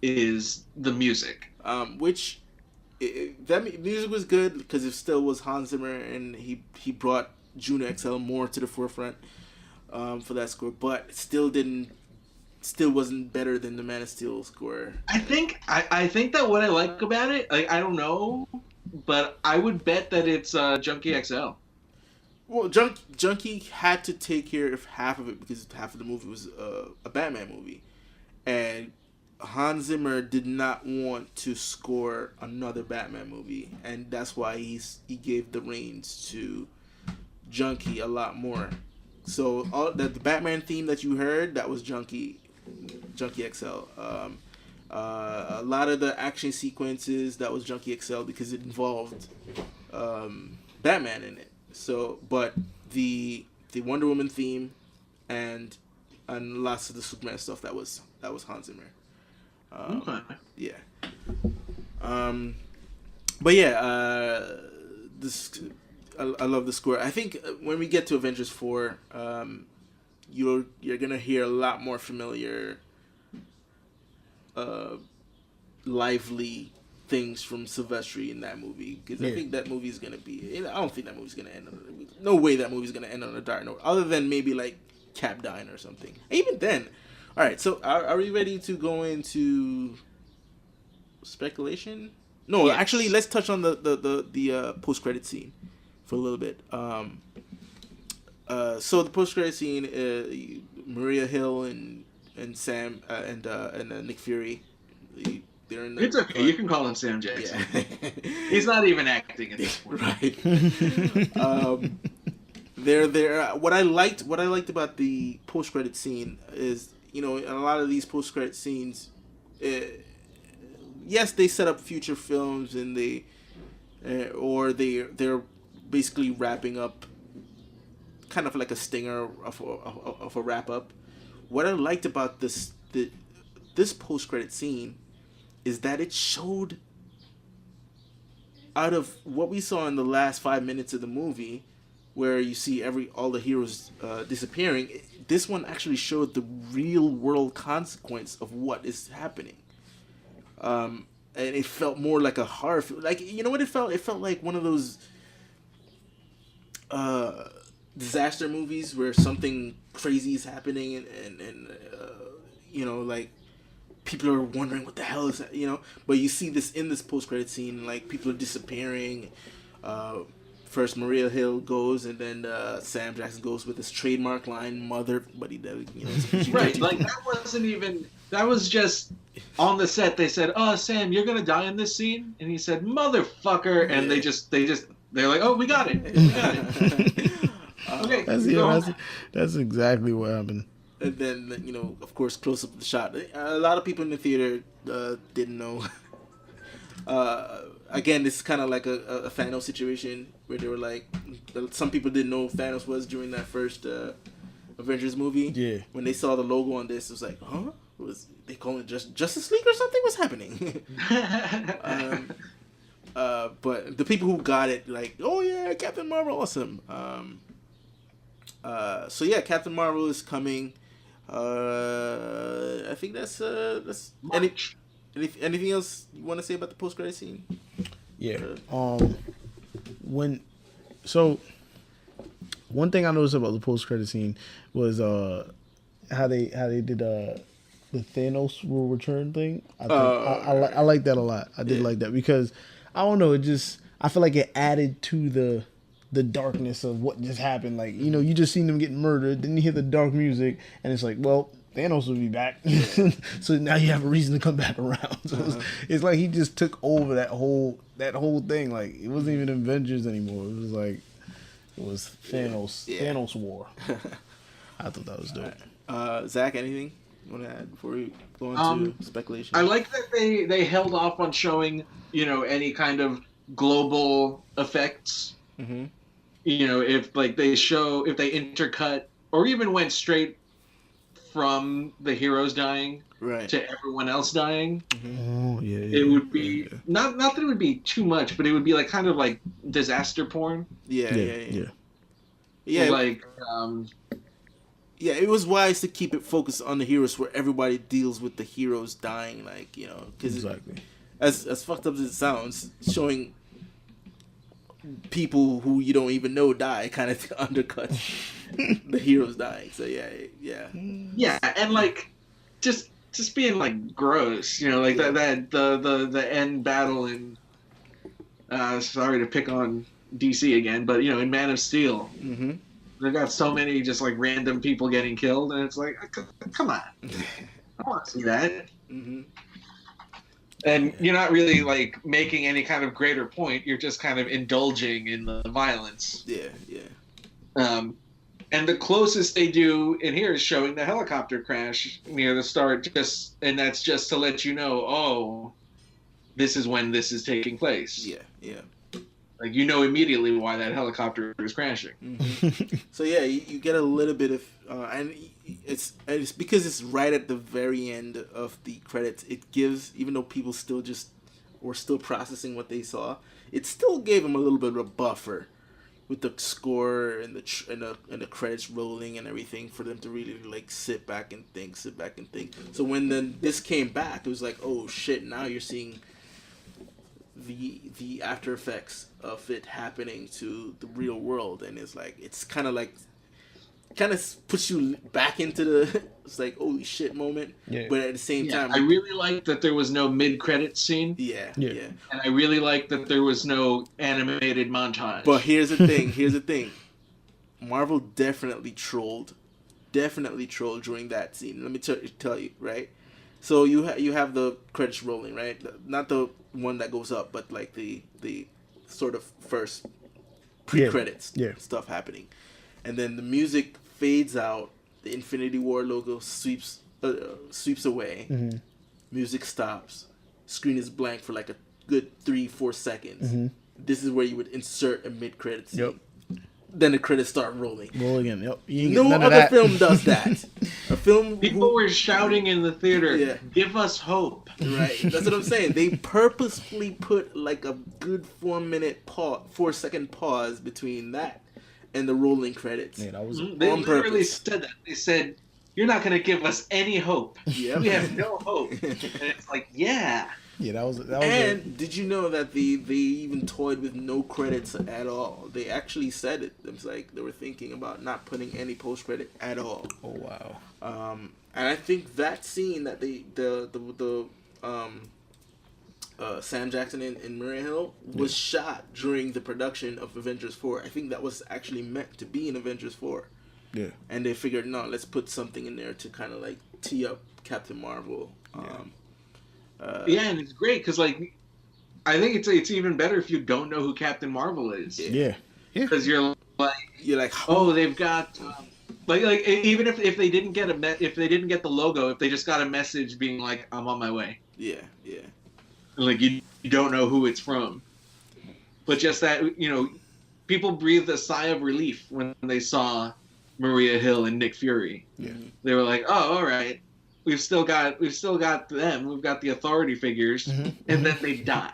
is the music. Which that music was good because it still was Hans Zimmer, and he brought Juno XL more to the forefront for that score, but it still wasn't better than the Man of Steel score. I think that what I like about it, like I don't know, but I would bet that it's Junkie XL. Well, Junkie had to take care of half of it because half of the movie was a Batman movie, and Hans Zimmer did not want to score another Batman movie, and that's why he gave the reins to Junkie a lot more. So all the Batman theme that you heard, that was Junkie XL. A lot of the action sequences, that was Junkie XL because it involved Batman in it. So, but the Wonder Woman theme and lots of the Superman stuff, that was Hans Zimmer. Okay. Yeah. But yeah, this I love the score. I think when we get to Avengers 4, you're gonna hear a lot more familiar, lively things from Silvestri in that movie, because I think that movie's gonna be. I don't think that movie's gonna end on. No way that movie's gonna end on a dark note, other than maybe like Cap dying or something. Even then, all right. So are we ready to go into speculation? No, yes. Actually, let's touch on the post credit scene for a little bit. So the post credit scene, Maria Hill and Sam and Nick Fury. They're in the, it's okay. You can call him Sam Jackson. Yeah. He's not even acting at this point. Right. They're there. What I liked about the post credit scene is, in a lot of these post credit scenes, yes, they set up future films and they're basically wrapping up, kind of like a stinger of a wrap up. What I liked about this post credit scene is that it showed, out of what we saw in the last 5 minutes of the movie, where you see all the heroes disappearing, this one actually showed the real world consequence of what is happening. And it felt more like a horror film. Like, you know what it felt? It felt like one of those disaster movies where something crazy is happening and like people are wondering what the hell is that, but you see this in this post-credit scene, like people are disappearing. First Maria Hill goes, and then Sam Jackson goes with his trademark line, "Mother," but he does, right? Like that was just on the set. They said, "Oh, Sam, you're gonna die in this scene," and he said, "Motherfucker," and they're like, "Oh, we got it." Okay, that's exactly what happened. And then, of course, close up the shot. A lot of people in the theater didn't know. Again, this is kind of like a Thanos situation where they were like, some people didn't know who Thanos was during that first Avengers movie. Yeah. When they saw the logo on this, it was like, huh? Was they calling it Justice League or something? What's happening? But the people who got it, like, oh yeah, Captain Marvel, awesome. So yeah, Captain Marvel is coming. I think that's anything else you want to say about the post credit scene? Yeah. One thing I noticed about the post credit scene was how they did the Thanos will return thing. I like that a lot. I did like that because I don't know, I feel like it added to the darkness of what just happened. Like, you just seen them get murdered, then you hear the dark music, and it's like, well, Thanos will be back. So now you have a reason to come back around. So it's like he just took over that whole thing. Like, it wasn't even Avengers anymore. It was like, it was Thanos War. I thought that was dope. Right. Zach, anything you want to add before we go into speculation? I like that they held off on showing, any kind of global effects. Mm-hmm. If they intercut or even went straight from the heroes dying to everyone else dying. Mm-hmm. Oh, yeah. It would be not that it would be too much, but it would be like kind of like disaster porn. Yeah. Like, yeah, it was wise to keep it focused on the heroes, where everybody deals with the heroes dying, like, because exactly. As fucked up as it sounds, showing people who you don't even know die kind of undercuts the heroes dying. So yeah, and like just being like gross, that the end battle in sorry to pick on DC again, but in Man of Steel, they got so many just like random people getting killed, and it's like, come on, I want to see that. And you're not really like making any kind of greater point. You're just kind of indulging in the violence. Yeah. And the closest they do in here is showing the helicopter crash near the start, and that's just to let you know, oh, this is when this is taking place. Yeah. Like, immediately why that helicopter is crashing. So yeah, you get a little bit of, and it's because it's right at the very end of the credits. It gives, even though people were still processing what they saw, it still gave them a little bit of a buffer with the score and the credits rolling and everything for them to really like sit back and think. So when this came back, it was like, oh shit! Now you're seeing the after effects of it happening to the real world, and it's like kind of puts you back into the it's like holy shit moment. But at the same time, I really like that there was no mid-credit scene. Yeah. And I really like that there was no animated montage. But here's the thing. Marvel definitely trolled during that scene. Let me tell you, right? So you have the credits rolling, right? Not the one that goes up, but like the sort of first pre-credits stuff happening. And then the music fades out. The Infinity War logo sweeps away. Music stops. Screen is blank for like a good 3-4 seconds. This is where you would insert a mid-credit scene. Then the credits start rolling. Rolling, yep. No other film does that. People were shouting in the theater, "Give us hope!" Right. That's what I'm saying. They purposefully put like a good 4-second pause between that and the rolling credits. Yeah, that was they literally said that. They said, "You're not going to give us any hope. We have no hope." And it's like, yeah. Yeah, that was. And did you know that they even toyed with no credits at all? They actually said it. It was like they were thinking about not putting any post credit at all. Oh wow. And I think that scene that Sam Jackson in Maria Hill was shot during the production of Avengers 4. I think that was actually meant to be in Avengers 4. Yeah. And they figured, no, let's put something in there to kind of like tee up Captain Marvel. And it's great because, like, I think it's even better if you don't know who Captain Marvel is. Yeah. Because you're like, oh, they've got like even if they didn't get if they didn't get the logo, if they just got a message being like, I'm on my way. Yeah. Like you don't know who it's from, but just that people breathed a sigh of relief when they saw Maria Hill and Nick Fury. Yeah. They were like, oh, all right. We've still got them. We've got the authority figures, and then they die.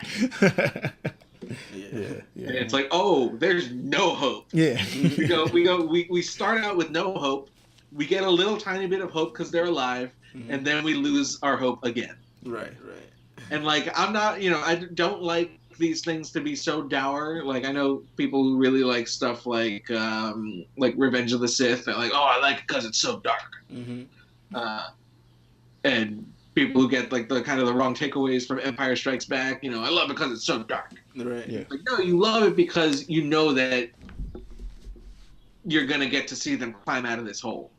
And it's like, oh, there's no hope. Yeah. we start out with no hope. We get a little tiny bit of hope because they're alive, and then we lose our hope again. Right. And like, I'm not, I don't like these things to be so dour. Like, I know people who really like stuff like Revenge of the Sith. They're like, oh, I like it because it's so dark. And people who get like the kind of the wrong takeaways from Empire Strikes Back, I love it because it's so dark. Right. Yeah. Like, no, you love it because you know that you're gonna get to see them climb out of this hole.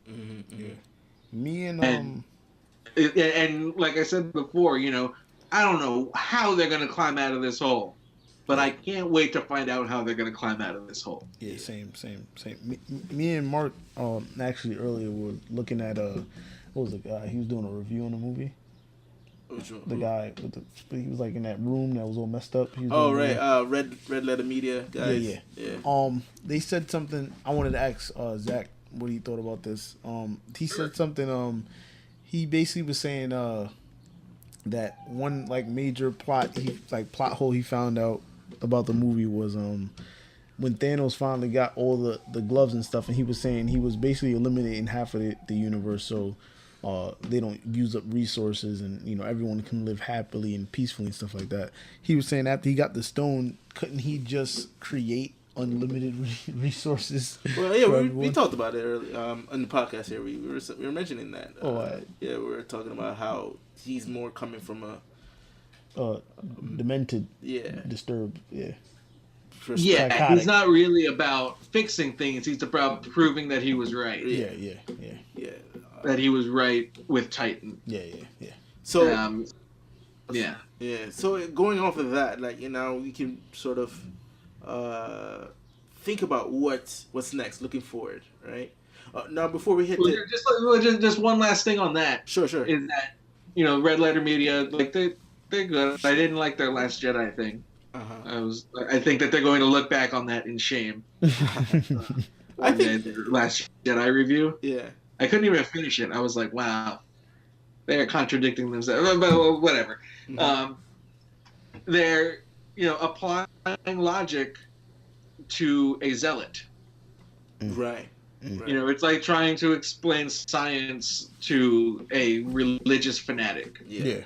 Me and and like I said before, I don't know how they're gonna climb out of this hole, but I can't wait to find out how they're gonna climb out of this hole. Yeah, same. Me and Mark actually earlier were looking at what was the guy? He was doing a review on the movie. The guy he was like in that room that was all messed up. He was Red Letter Media guys. Yeah. They said something. I wanted to ask Zach what he thought about this. He said something. He basically was saying that one like major plot hole he found out about the movie was when Thanos finally got all the gloves and stuff, and he was saying he was basically eliminating half of the universe, so they don't use up resources, and everyone can live happily and peacefully and stuff like that. He was saying after he got the stone, couldn't he just create unlimited resources? Well, yeah, we talked about it earlier on the podcast here. We were mentioning that. Yeah, we were talking about how he's more coming from a demented, disturbed, psychotic. He's not really about fixing things. He's about proving that he was right. Yeah. That he was right with Titan. Yeah. So, So going off of that, like we can sort of think about what's next, looking forward, right? Now, before we hit just one last thing on that. Sure. Is that Red Letter Media, like they're good. I didn't like their Last Jedi thing. I think that they're going to look back on that in shame. I think their Last Jedi review. Yeah. I couldn't even finish it. I was like, wow, they are contradicting themselves. But whatever. They're applying logic to a zealot. Right. It's like trying to explain science to a religious fanatic. Yeah.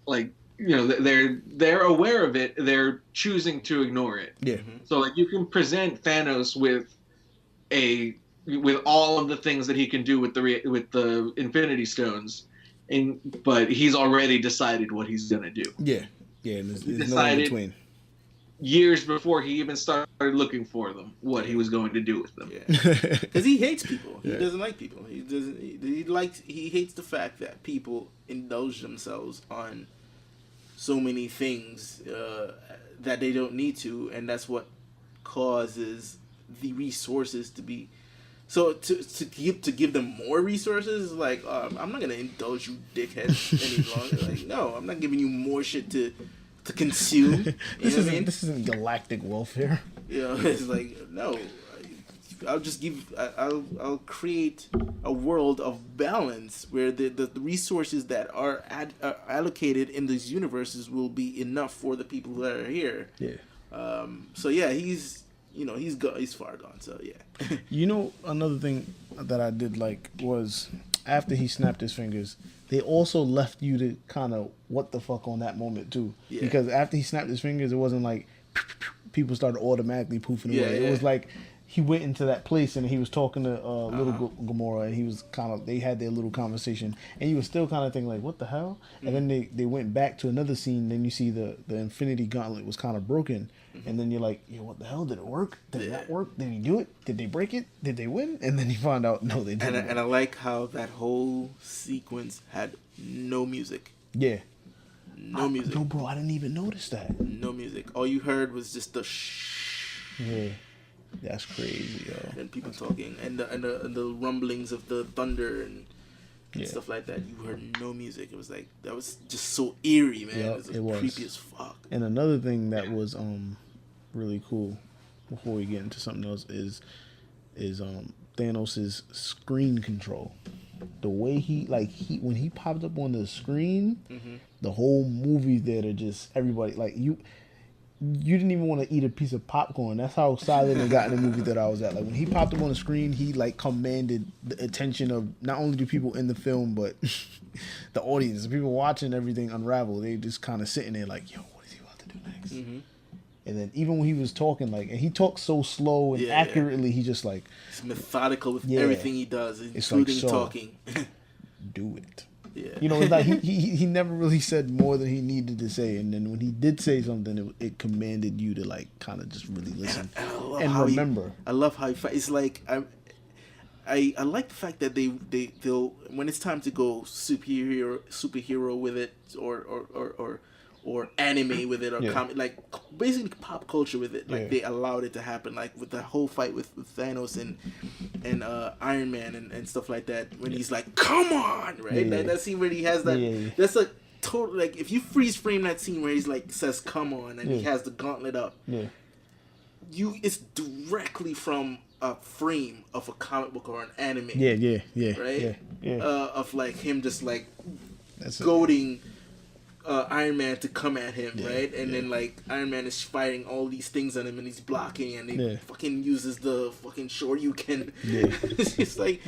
Like, they're aware of it. They're choosing to ignore it. Yeah. So like you can present Thanos with all of the things that he can do with the Infinity Stones, but he's already decided what he's gonna do. Yeah. And there's no in between. Years before he even started looking for them, what he was going to do with them. Because he hates people. He doesn't like people. He doesn't. He hates the fact that people indulge themselves on so many things that they don't need to, and that's what causes the resources to be. So to give them more resources, like I'm not gonna indulge you dickheads any longer. Like, no, I'm not giving you more shit to consume. This isn't galactic welfare. It's like, no, I'll create a world of balance where the resources that are allocated in these universes will be enough for the people that are here. Yeah. So yeah, he's far gone. So yeah. Another thing that I did like was after he snapped his fingers, they also left you to kind of what the fuck on that moment too. Yeah. Because after he snapped his fingers, it wasn't like people started automatically poofing away. It was like he went into that place and he was talking to little Gamora, and he was they had their little conversation, and you was still kind of thinking like, what the hell? And then they went back to another scene. Then you see the Infinity Gauntlet was kind of broken, and then you're like, what the hell? Did it work? Did it not work? Did he do it? Did they break it? Did they win? And then you find out no, they didn't. And I like how that whole sequence had no music. Yeah. No music. No, bro, I didn't even notice that. No music. All you heard was just the Yeah. That's crazy, yo. And people talking, and the rumblings of the thunder and stuff like that. You heard no music. It was like, that was just so eerie, man. Yep, it was creepy as fuck. And another thing that was really cool, before we get into something else, is Thanos' screen control. The way he when he popped up on the screen, the whole movie theater, just everybody, like, you didn't even want to eat a piece of popcorn. That's how silent it got in the movie that I was at. Like when he popped up on the screen, he like commanded the attention of not only the people in the film but the audience, the people watching everything unravel. They just kind of sitting there like, yo, what is he about to do next? Mm-hmm. And then even when he was talking, like, and he talks so slow and accurately, he just like he's methodical with everything he does, including talking. Do it. Yeah. You know, it's like he never really said more than he needed to say, and then when he did say something, it commanded you to like kind of just really listen and remember. I love how he fight. It's like I like the fact that they'll when it's time to go superhero with it or anime with it or comic, like basically pop culture with it. Like they allowed it to happen, like with the whole fight with Thanos and Iron Man and stuff like that. When he's like, "Come on!" Right? That scene where he has that. Yeah. That's like total. Like if you freeze frame that scene where he's like says, "Come on," and he has the gauntlet up. Yeah. It's directly from a frame of a comic book or an anime. Yeah. Right? Yeah. Of like him just like goading Iron Man to come at him, right? And then like Iron Man is fighting all these things on him and he's blocking and he fucking uses the fucking Shoryuken. It's just like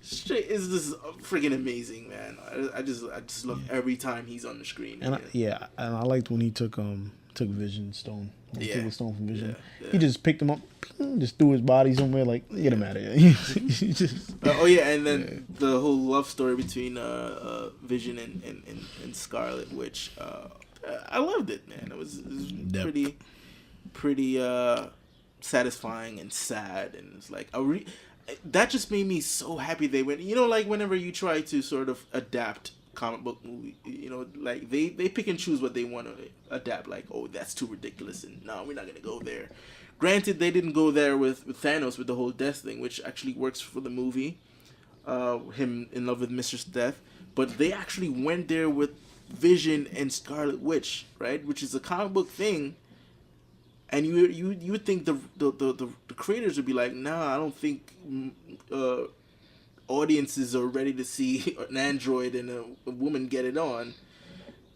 straight. It's just freaking amazing, man. I just love every time he's on the screen. And I liked when he took Vision Stone. Took the stone from Vision. He just picked him up, just threw his body somewhere, like, get him out of here. And then the whole love story between Vision and Scarlet Witch. I loved it, man. It was pretty satisfying and sad, and it's like that just made me so happy they went. You know, like whenever you try to sort of adapt comic book movie, you know, like they pick and choose what they want to adapt. Like, oh, that's too ridiculous, and no, we're not gonna go there. Granted, they didn't go there with Thanos with the whole death thing, which actually works for the movie, him in love with Mistress Death. But they actually went there with Vision and Scarlet Witch, right, which is a comic book thing. And you would think the creators would be like, nah, I don't think audiences are ready to see an android and a woman get it on.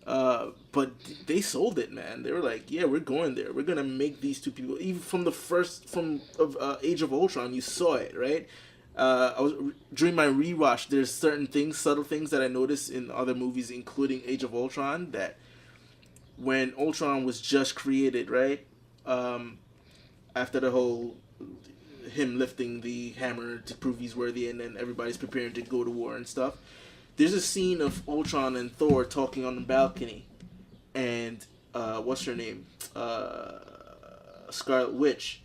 But they sold it, man. They were like, yeah, we're going there. We're going to make these two people, even from Age of Ultron, you saw it, right? During my rewatch, there's certain things, subtle things that I noticed in other movies, including Age of Ultron, that when Ultron was just created, right? After the whole him lifting the hammer to prove he's worthy, and then everybody's preparing to go to war and stuff. There's a scene of Ultron and Thor talking on the balcony, and what's her name? Scarlet Witch.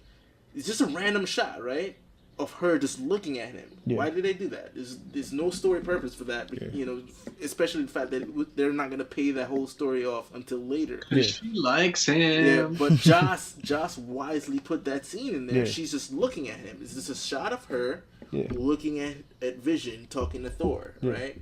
It's just a random shot, right, of her just looking at him. Yeah. Why did they do that? There's no story purpose for that. Yeah. You know, especially the fact that they're not gonna pay that whole story off until later. Yeah. She likes him. Yeah, but Joss wisely put that scene in there. Yeah. She's just looking at him. It's just a shot of her looking at Vision talking to Thor, right?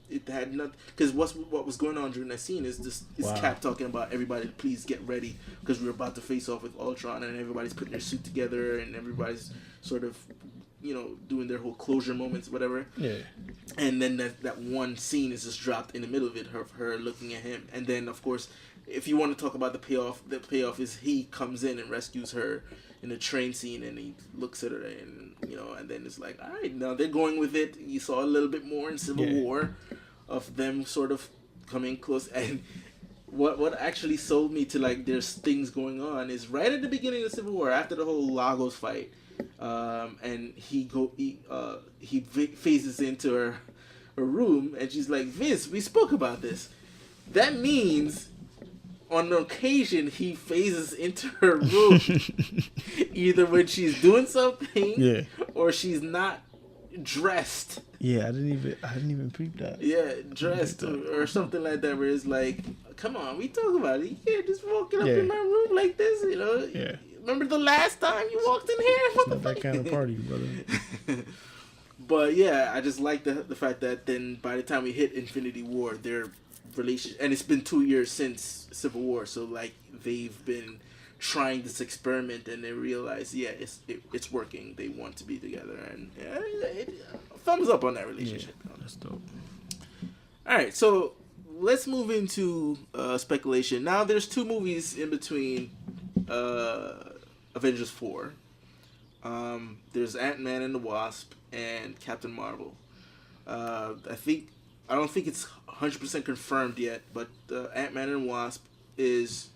It had nothing, because what was going on during that scene is Cap talking about everybody, please get ready because we're about to face off with Ultron, and everybody's putting their suit together and everybody's sort of, you know, doing their whole closure moments, whatever. Yeah. And then that one scene is just dropped in the middle of it, her looking at him, and then of course, if you want to talk about the payoff is he comes in and rescues her in the train scene, and he looks at her, and you know, and then it's like, all right, now they're going with it. You saw a little bit more in Civil War of them sort of coming close, and what actually sold me to like there's things going on is right at the beginning of Civil War, after the whole Lagos fight, and he phases into her room, and she's like, Vince, we spoke about this. That means on occasion he phases into her room either when she's doing something or she's not dressed. Yeah, I didn't even peep that. Yeah, dressed or something like that, where it's like, come on, we talk about it. You can't just walking up in my room like this, you know? Yeah. Remember the last time you walked in here? It's not that kind of party, brother. But yeah, I just like the fact that then by the time we hit Infinity War, their relationship, and it's been 2 years since Civil War, so like they've been trying this experiment, and they realize, it's working. They want to be together, and thumbs up on that relationship. Yeah, that's dope. All right, so let's move into speculation. Now, there's two movies in between Avengers 4. There's Ant-Man and the Wasp and Captain Marvel. I don't think it's 100% confirmed yet, but Ant-Man and Wasp is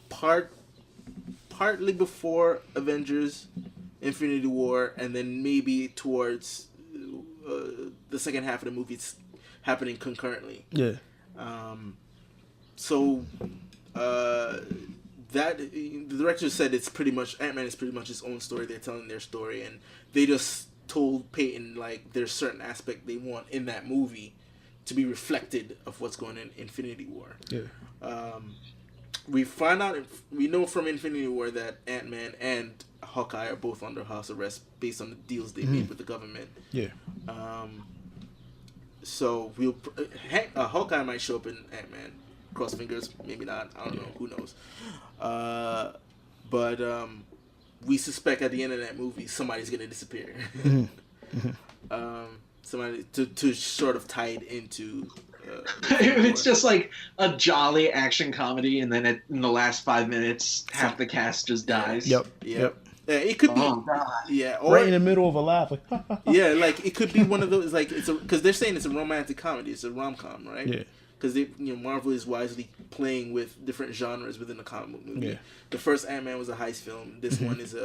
partly before Avengers Infinity War, and then maybe towards the second half of the movie. It's happening concurrently. Yeah. That the director said it's pretty much Ant-Man is pretty much his own story. They're telling their story, and they just told Peyton like there's certain aspect they want in that movie to be reflected of what's going on in Infinity War. Yeah. We know from Infinity War that Ant-Man and Hawkeye are both under house arrest based on the deals they made with the government. Yeah. So Hawkeye might show up in Ant-Man. Cross fingers, maybe not. I don't know. Who knows? But we suspect at the end of that movie somebody's gonna disappear. Somebody to sort of tie it into. It's just like a jolly action comedy, and then in the last 5 minutes, half the cast just dies. Yep. Yeah, it could be. Oh, God. Yeah, or, right in the middle of a laugh. Like, yeah, like it could be one of those. Like because they're saying it's a romantic comedy. It's a rom-com, right? Yeah. Because Marvel is wisely playing with different genres within the comic book movie. Yeah. The first Ant-Man was a heist film. This one is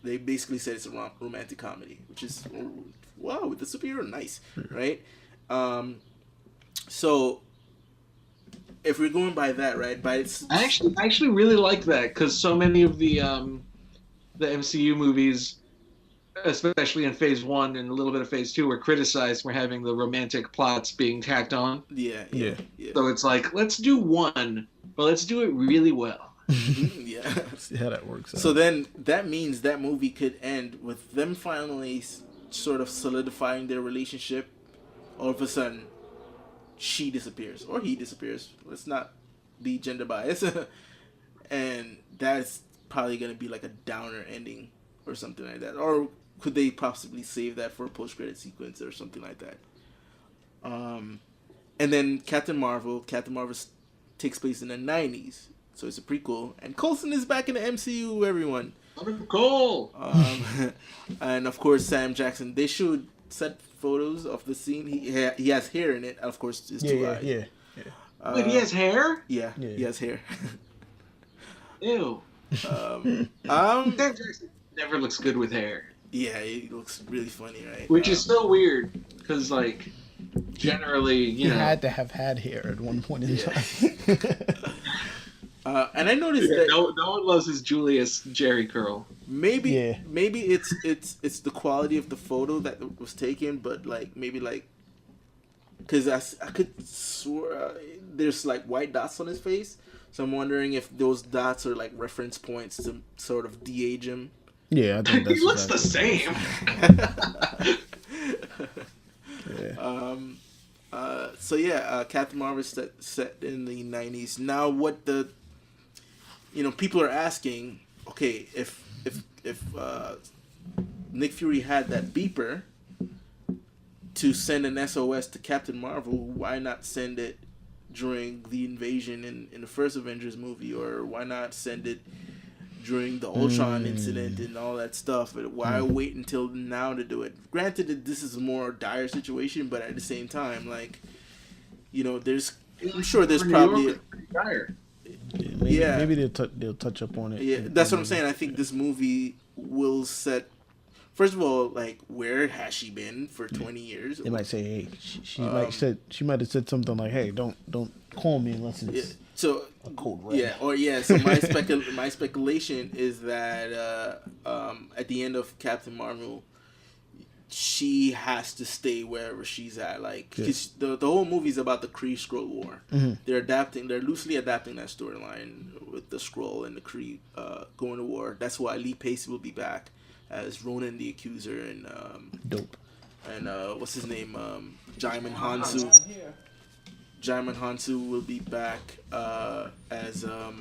they basically said it's a romantic comedy, which is wow, with the superhero, nice, right? So if we're going by that, right? I actually really like that because so many of the MCU movies, especially in Phase 1 and a little bit of Phase 2, were criticized for having the romantic plots being tacked on. Yeah. So it's like, let's do one, but let's do it really well. Yeah. See how that works out. So then that means that movie could end with them finally sort of solidifying their relationship. All of a sudden, she disappears or he disappears. Let's not be gender biased. And that's probably going to be like a downer ending or something like that. Or could they possibly save that for a post-credit sequence or something like that? And then Captain Marvel takes place in the 90s. So it's a prequel. And Coulson is back in the MCU, everyone. Cool. And of course, Sam Jackson. They showed set photos of the scene. He has hair in it. Of course, his two eyes. Yeah. Wait, he has hair? Yeah, he has hair. Ew. Sam Jackson never looks good with hair. Yeah, he looks really funny, right? Which is so weird, because, like, generally, he had to have had hair at one point in time. And I noticed that no one loves his Julius Jerry curl. Maybe it's the quality of the photo that was taken, but because I could swear there's like white dots on his face, so I'm wondering if those dots are like reference points to sort of de-age him. Yeah, I think that's he looks the same. Captain Marvel set in the 90s. Now, what people are asking, okay, if Nick Fury had that beeper to send an SOS to Captain Marvel, why not send it during the invasion in the first Avengers movie, or why not send it during the Ultron incident and all that stuff? But why wait until now to do it? Granted that this is a more dire situation, but at the same time, I'm sure there's probably dire. Maybe they'll touch up on it. Yeah, that's what I'm saying. I think this movie will set. First of all, like, where has she been for 20 years? They might say, hey, she might have said something like, hey, don't call me unless it's a code red. So my speculation is that at the end of Captain Marvel, she has to stay wherever she's at. Like, cause the whole movie is about the Kree Skrull War. Mm-hmm. They're loosely adapting that storyline with the Skrull and the Kree going to war. That's why Lee Pace will be back as Ronan the Accuser and dope. And what's his name? Jaimin Hansu. Jaimin Hansu will be back as the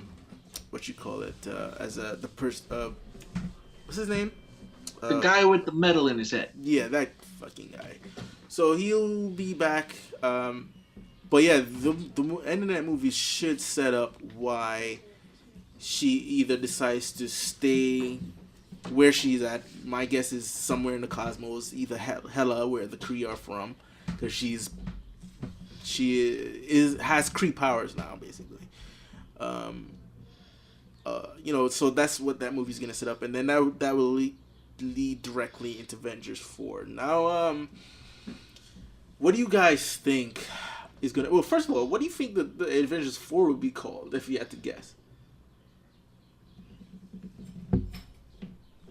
person. What's his name? The guy with the metal in his head. Yeah, that fucking guy. So he'll be back. But yeah, the end of that movie should set up why she either decides to stay where she's at. My guess is somewhere in the cosmos, either Hela, where the Kree are from, because she has Kree powers now, basically. So that's what that movie's gonna set up, and then that will lead directly into Avengers 4. Now, what do you guys think is gonna? Well, first of all, what do you think the Avengers 4 would be called if you had to guess?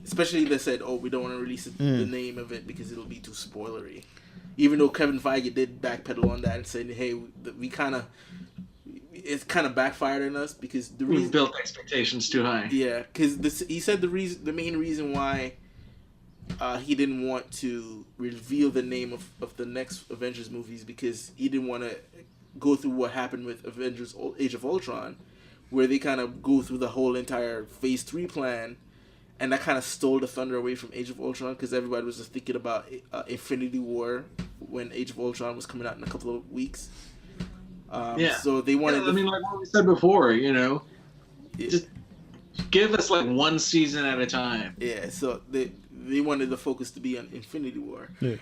Especially they said, "Oh, we don't want to release the name of it because it'll be too spoilery." Even though Kevin Feige did backpedal on that and said, "Hey, it's kind of backfired on us because we built expectations too high." Yeah, because he said the main reason why he didn't want to reveal the name of the next Avengers movies because he didn't want to go through what happened with Avengers Age of Ultron, where they kind of go through the whole entire Phase 3 plan. And that kind of stole the thunder away from Age of Ultron because everybody was just thinking about Infinity War when Age of Ultron was coming out in a couple of weeks. So they wanted. Yeah, like what we said before, just give us like one season at a time. Yeah, so they wanted the focus to be on Infinity War. Yeah.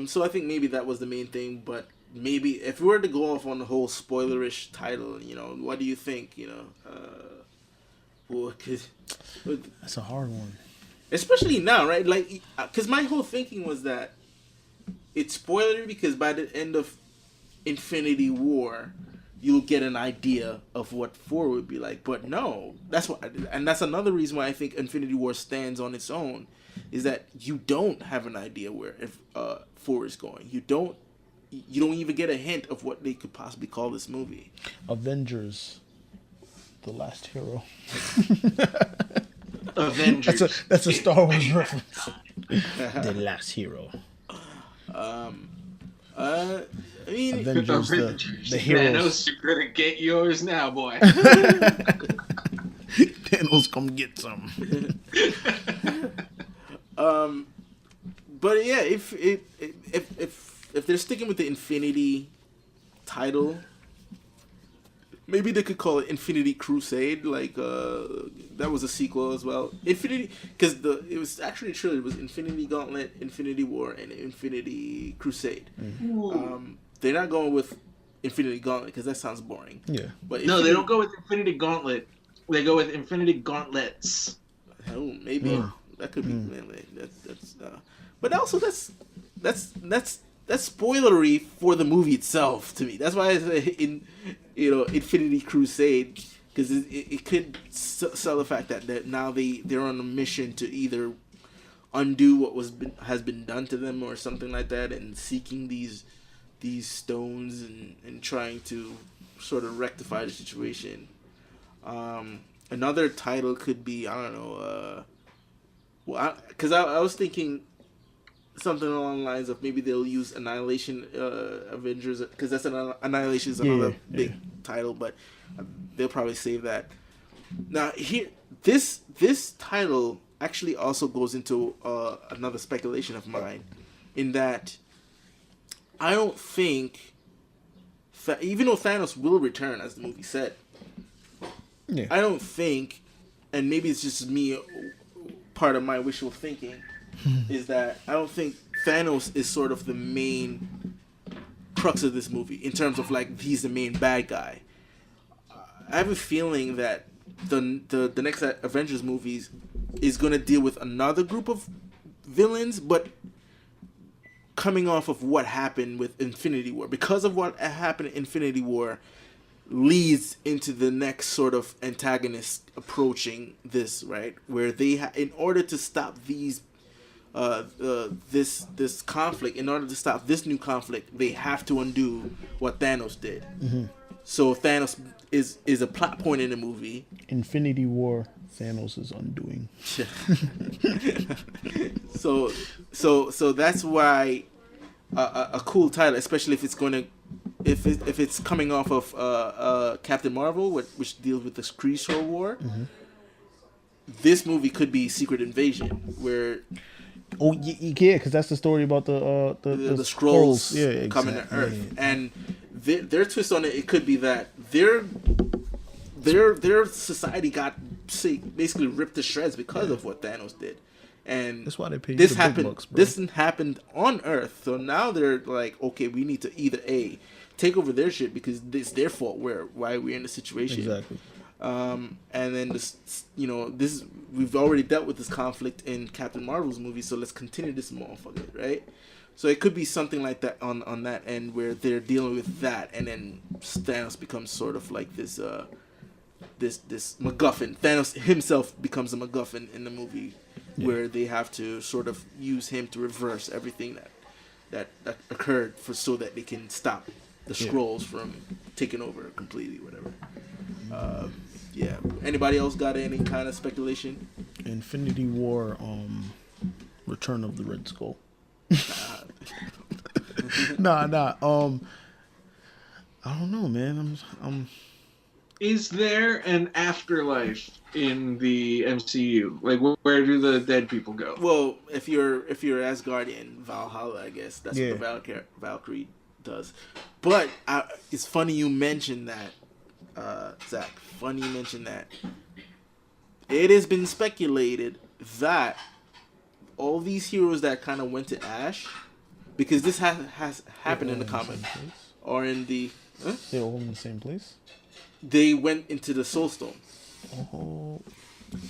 So I think maybe that was the main thing, but maybe if we were to go off on the whole spoilerish title, what do you think? Well, that's a hard one. Especially now, right? Like, because my whole thinking was that it's spoilery because by the end of Infinity War, you'll get an idea of what 4 would be like. But no, that's another reason why I think Infinity War stands on its own, is that you don't have an idea where 4 is going. You don't even get a hint of what they could possibly call this movie. Avengers. The Last Hero. Avengers. That's a Star Wars reference. The Last Hero. I mean, Avengers, the heroes. Thanos, you're gonna get yours now, boy. Thanos, come get some. But yeah, if they're sticking with the Infinity title. Maybe they could call it Infinity Crusade, like that was a sequel as well. Infinity, because it was actually a trilogy. It was Infinity Gauntlet, Infinity War, and Infinity Crusade. They're not going with Infinity Gauntlet because that sounds boring. Yeah, but they don't go with Infinity Gauntlet. They go with Infinity Gauntlets. Oh, maybe that could be. But also that's spoilery for the movie itself to me. That's why I say Infinity Crusade, because it could sell the fact that now they're on a mission to either undo what has been done to them or something like that, and seeking these stones and trying to sort of rectify the situation. Another title could be, I don't know, because I was thinking something along the lines of maybe they'll use Annihilation Avengers, because Annihilation is another big title, but they'll probably save that. Now here, this title actually also goes into another speculation of mine, in that I don't think, even though Thanos will return as the movie said, I don't think, and maybe it's just me, part of my wishful thinking, is that I don't think Thanos is sort of the main crux of this movie in terms of like he's the main bad guy. I have a feeling that the next Avengers movies is going to deal with another group of villains, but coming off of what happened with Infinity War, because of what happened in Infinity War leads into the next sort of antagonist approaching this, right, where they in order to stop these this conflict, in order to stop this new conflict, they have to undo what Thanos did. So Thanos is a plot point in the movie. Infinity War, Thanos is undoing. So that's why a cool title, especially if it's going to, if it's coming off of Captain Marvel, which deals with the Kree War. This movie could be Secret Invasion, where because that's the story about the Skrulls coming to exactly. Earth, and their twist on it could be that they're their society got basically ripped to shreds because of what Thanos did. And that's why they paid this you the happened. big bucks, bro. This happened on Earth, so now they're like, okay, we need to either take over their shit because it's their fault. Why we're in the situation. Exactly. And then we've already dealt with this conflict in Captain Marvel's movie, so let's continue this motherfucker, right? So it could be something like that on that end where they're dealing with that, and then Thanos becomes sort of like this MacGuffin. Thanos himself becomes a MacGuffin in the movie, where they have to sort of use him to reverse everything that occurred so that they can stop the Skrulls from taking over completely, whatever. Yeah. Anybody else got any kind of speculation? Infinity War, Return of the Red Skull. Nah. I don't know, man. I'm. Is there an afterlife in the MCU? Like, where do the dead people go? Well, if you're Asgardian, Valhalla, I guess that's what the Valkyrie does. But it's funny you mentioned that, Zach. Funny you mentioned that. It has been speculated that all these heroes that kind of went to Ash, because this has happened in the comic, or in the. Huh? They're all in the same place. They went into the Soul Stone. Oh.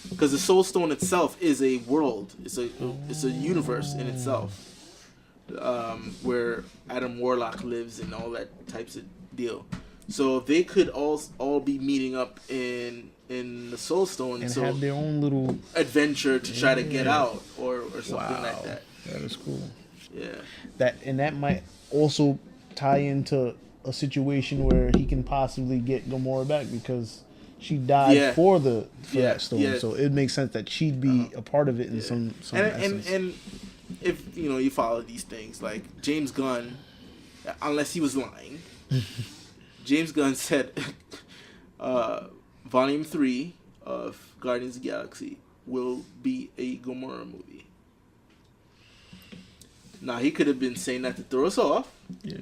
Because the Soul Stone itself is a world. It's a universe in itself, where Adam Warlock lives and all that types of deal. So they could all be meeting up in the Soul Stone and have their own little adventure to try to get out or something like that. That is cool. Yeah. That might also tie into a situation where he can possibly get Gamora back because she died for that stone. Yeah. So it makes sense that she'd be a part of it in some essence. And if you follow these things, like James Gunn, unless he was lying, James Gunn said Volume 3 of Guardians of the Galaxy will be a Gamora movie. Now, he could have been saying that to throw us off. Yeah.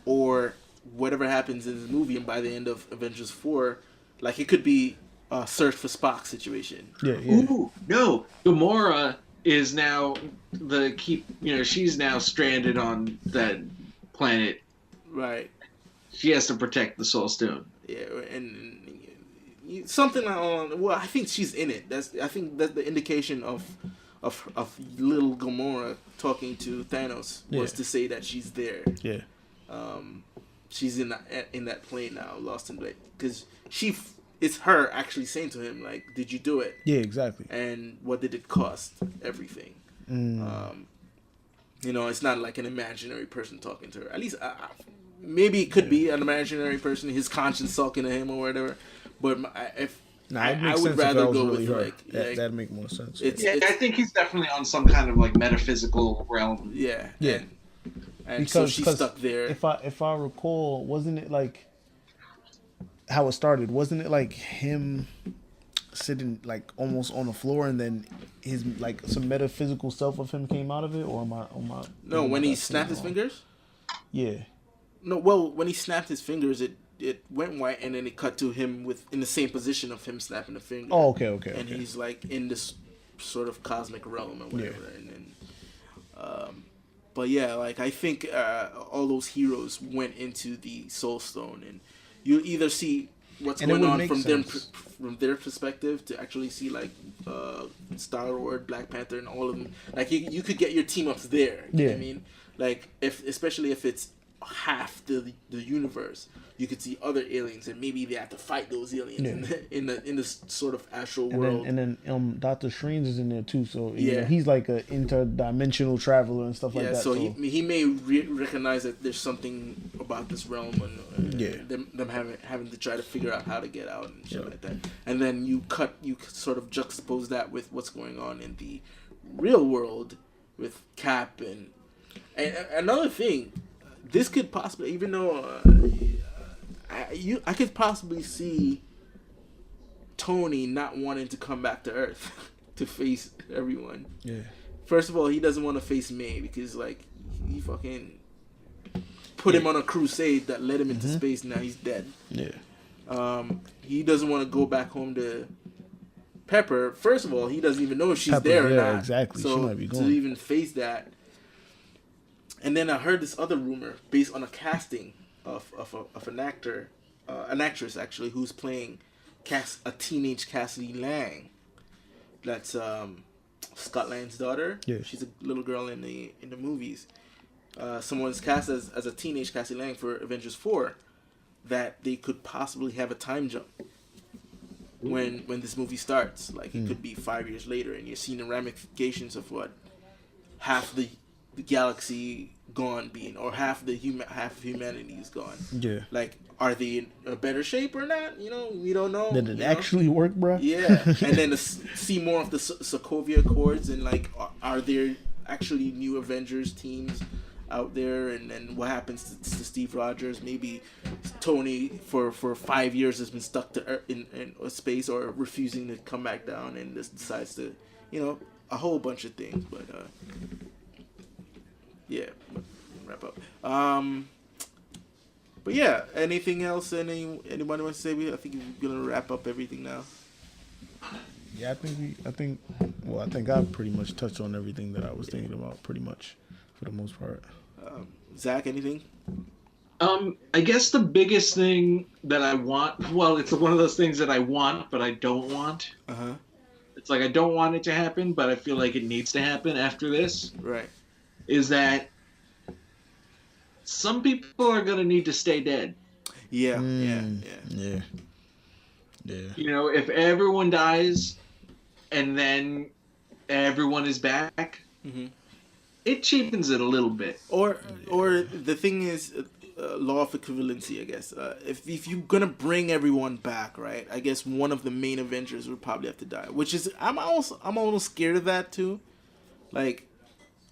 Or whatever happens in this movie, and by the end of Avengers 4, like, it could be a Search for Spock situation. Yeah. Ooh, no. Gamora is now she's now stranded on that planet. Right. She has to protect the Soul Stone. Yeah, and something on. Well, I think she's in it. I think that's the indication of little Gamora talking to Thanos was to say that she's there. Yeah. She's in that plane now, lost in the because it's her actually saying to him, like, did you do it? Yeah, exactly. And what did it cost? Everything. It's not like an imaginary person talking to her. At least maybe it could be an imaginary person, his conscience talking to him or whatever. But I would rather go really with her. That'd make more sense. I think he's definitely on some kind of like metaphysical realm. Yeah. And because so she's stuck there. If I recall, wasn't it like how it started? Wasn't it like him sitting like almost on the floor, and then his like some metaphysical self of him came out of it, or am I? No, when he snapped his fingers. Yeah. No, well, when he snapped his fingers, it went white, and then it cut to him in the same position of him snapping the finger. Oh, okay. And he's like in this sort of cosmic realm or whatever, and then. But yeah, like I think all those heroes went into the Soul Stone, and you either see what's going on from their perspective to actually see like Star-Lord, Black Panther, and all of them. Like you could get your team ups there. You know what I mean? Like especially if it's half the universe, you could see other aliens, and maybe they have to fight those aliens in this sort of astral world. And then Doctor Strange is in there too, so he's like an interdimensional traveler and stuff like that. So he may recognize that there's something about this realm, and them having to try to figure out how to get out and shit like that. And then you sort of juxtapose that with what's going on in the real world with Cap and another thing. This could possibly, even though I could possibly see Tony not wanting to come back to Earth to face everyone. Yeah. First of all, he doesn't want to face May because like he fucking put him on a crusade that led him into space. And now he's dead. Yeah. He doesn't want to go back home to Pepper. First of all, he doesn't even know if she's Pepper's there or there, not. exactly. So She might be to gone. even face that. And then I heard this other rumor based on a casting of an actor, an actress actually, who's playing a teenage Cassidy Lang. That's Scott Lang's daughter. Yeah. She's a little girl in the movies. Someone's cast as a teenage Cassidy Lang for Avengers 4, that they could possibly have a time jump when this movie starts. Like, it could be 5 years later, and you're seeing the ramifications of what half the galaxy gone being, or half of humanity is gone. Yeah. Like, are they in a better shape or not? You know, we don't know. Did it actually work, bro? Yeah. And then to see more of the Sokovia Accords, and like, are there actually new Avengers teams out there? And then what happens to Steve Rogers? Maybe Tony for 5 years has been stuck to in space, or refusing to come back down, and just decides to, a whole bunch of things. But yeah, wrap up. But yeah, anything else? Anybody want to say? I think we're gonna wrap up everything now. Yeah, I think I pretty much touched on everything that I was thinking about, pretty much, for the most part. Zach, anything? I guess the biggest thing that I want, well, it's one of those things that I want, but I don't want. Uh-huh. It's like I don't want it to happen, but I feel like it needs to happen after this. Right. Is that some people are going to need to stay dead. Yeah. Yeah. You know, if everyone dies and then everyone is back, it cheapens it a little bit. Or the thing is, law of equivalency, I guess. If you're gonna bring everyone back, right? I guess one of the main Avengers would probably have to die. Which is, I'm almost scared of that too. Like,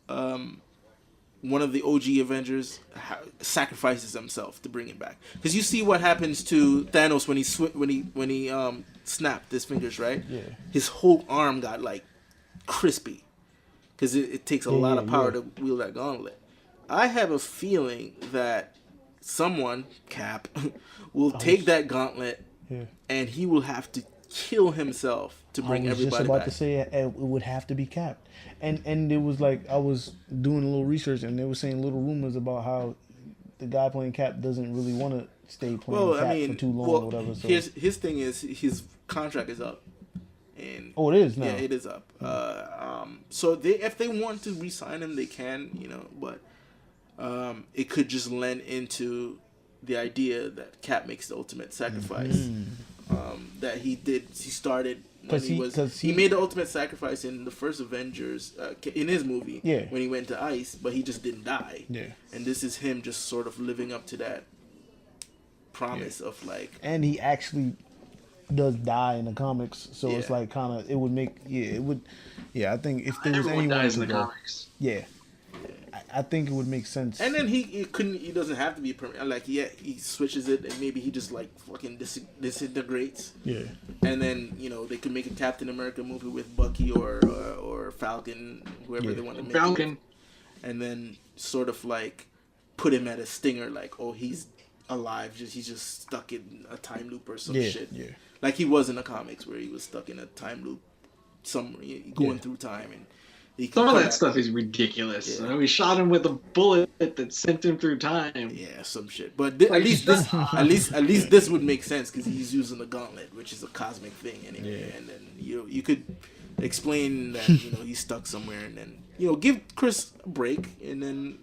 one of the OG Avengers sacrifices himself to bring him back. Because you see what happens to Thanos when he snapped his fingers, right? Yeah. His whole arm got like crispy. Because it takes a lot of power to wield that gauntlet. I have a feeling that someone, Cap, will take that gauntlet, and he will have to kill himself to bring everybody back. I was just about to say it would have to be Cap. And it was like, I was doing a little research, and they were saying little rumors about how the guy playing Cap doesn't really want to stay playing Cap for too long or whatever. So. His thing is, his contract is up. And it is now. Yeah, it is up. So if they want to re-sign him, they can, but it could just lend into the idea that Cap makes the ultimate sacrifice. That he started when he made the ultimate sacrifice in the first Avengers, in his movie, when he went to ice, but he just didn't die. Yeah. And this is him just sort of living up to that promise of like. And he actually does die in the comics, so it's like kind of, it would make, I think if there was anyone dies in the comics. I think it would make sense. And then he doesn't have to be permanent. Like, he switches it, and maybe he just like fucking disintegrates. Yeah. And then they could make a Captain America movie with Bucky or Falcon, whoever they want to make. Falcon. And then sort of like put him at a stinger, like, oh, he's alive, he's just stuck in a time loop or some shit. Yeah. Like he was in the comics, where he was stuck in a time loop, going through time, and some of that stuff is ridiculous. Yeah. We shot him with a bullet that sent him through time. Yeah, some shit. But at least this would make sense, because he's using the gauntlet, which is a cosmic thing anyway. Yeah. And then you could explain that he's stuck somewhere, and then give Chris a break, and then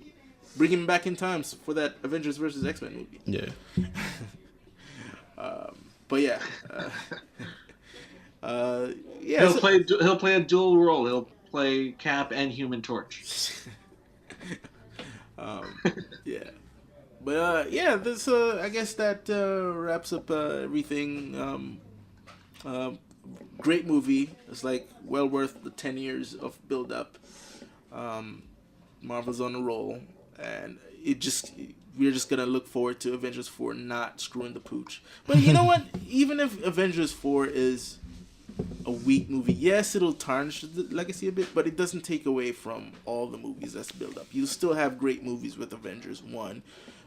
bring him back in time for that Avengers vs. X-Men movie. Yeah. But yeah. He'll play a dual role. He'll play Cap and Human Torch. Yeah. But this I guess that wraps up everything. Great movie. It's like well worth the 10 years of build up. Marvel's on a roll, and we're just gonna look forward to Avengers 4 not screwing the pooch. But you know what? Even if Avengers 4 is a weak movie, yes, it'll tarnish the legacy a bit, but it doesn't take away from all the movies that's built up. You still have great movies with Avengers 1,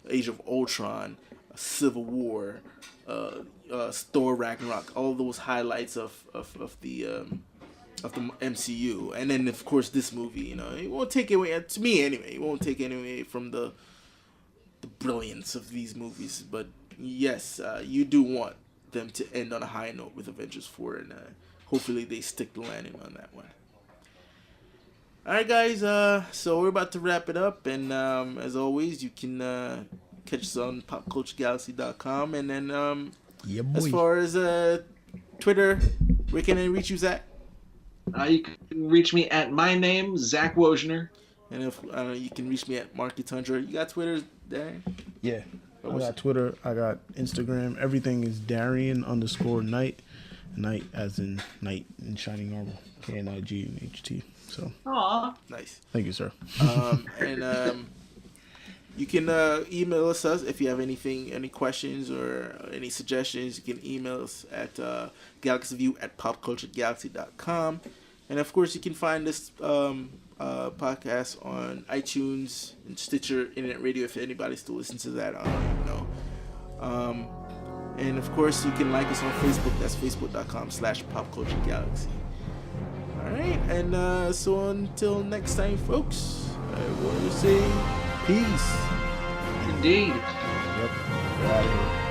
Age of Ultron, Civil War, Thor Ragnarok, all those highlights of the MCU, and then of course this movie. You know, it won't take away, to me anyway. It won't take away from the brilliance of these movies, but yes, you do want them to end on a high note with Avengers 4, and hopefully they stick the landing on that one. Alright guys, so we're about to wrap it up, and as always, you can catch us on popculturegalaxy.com, and then as far as Twitter, where can I reach you, Zach? You can reach me at my name, Zak Wojnar. And if you can reach me at Marky Tundra. You got Twitter, Darrien? Yeah. I got Twitter. I got Instagram. Everything is Darrien_Knight. Knight as in knight in shining armor. KNIGHT. So. Aww. Nice. Thank you, sir. And you can email us if you have any questions or any suggestions. You can email us at galaxyview@popculturegalaxy.com. And of course, you can find this podcast on iTunes and Stitcher, Internet Radio, if anybody still listens to that. I don't even know. And of course, you can like us on Facebook. That's facebook.com/popculturegalaxy. All right, and so until next time, folks, I want to say peace. Indeed. Yep. We're out of here.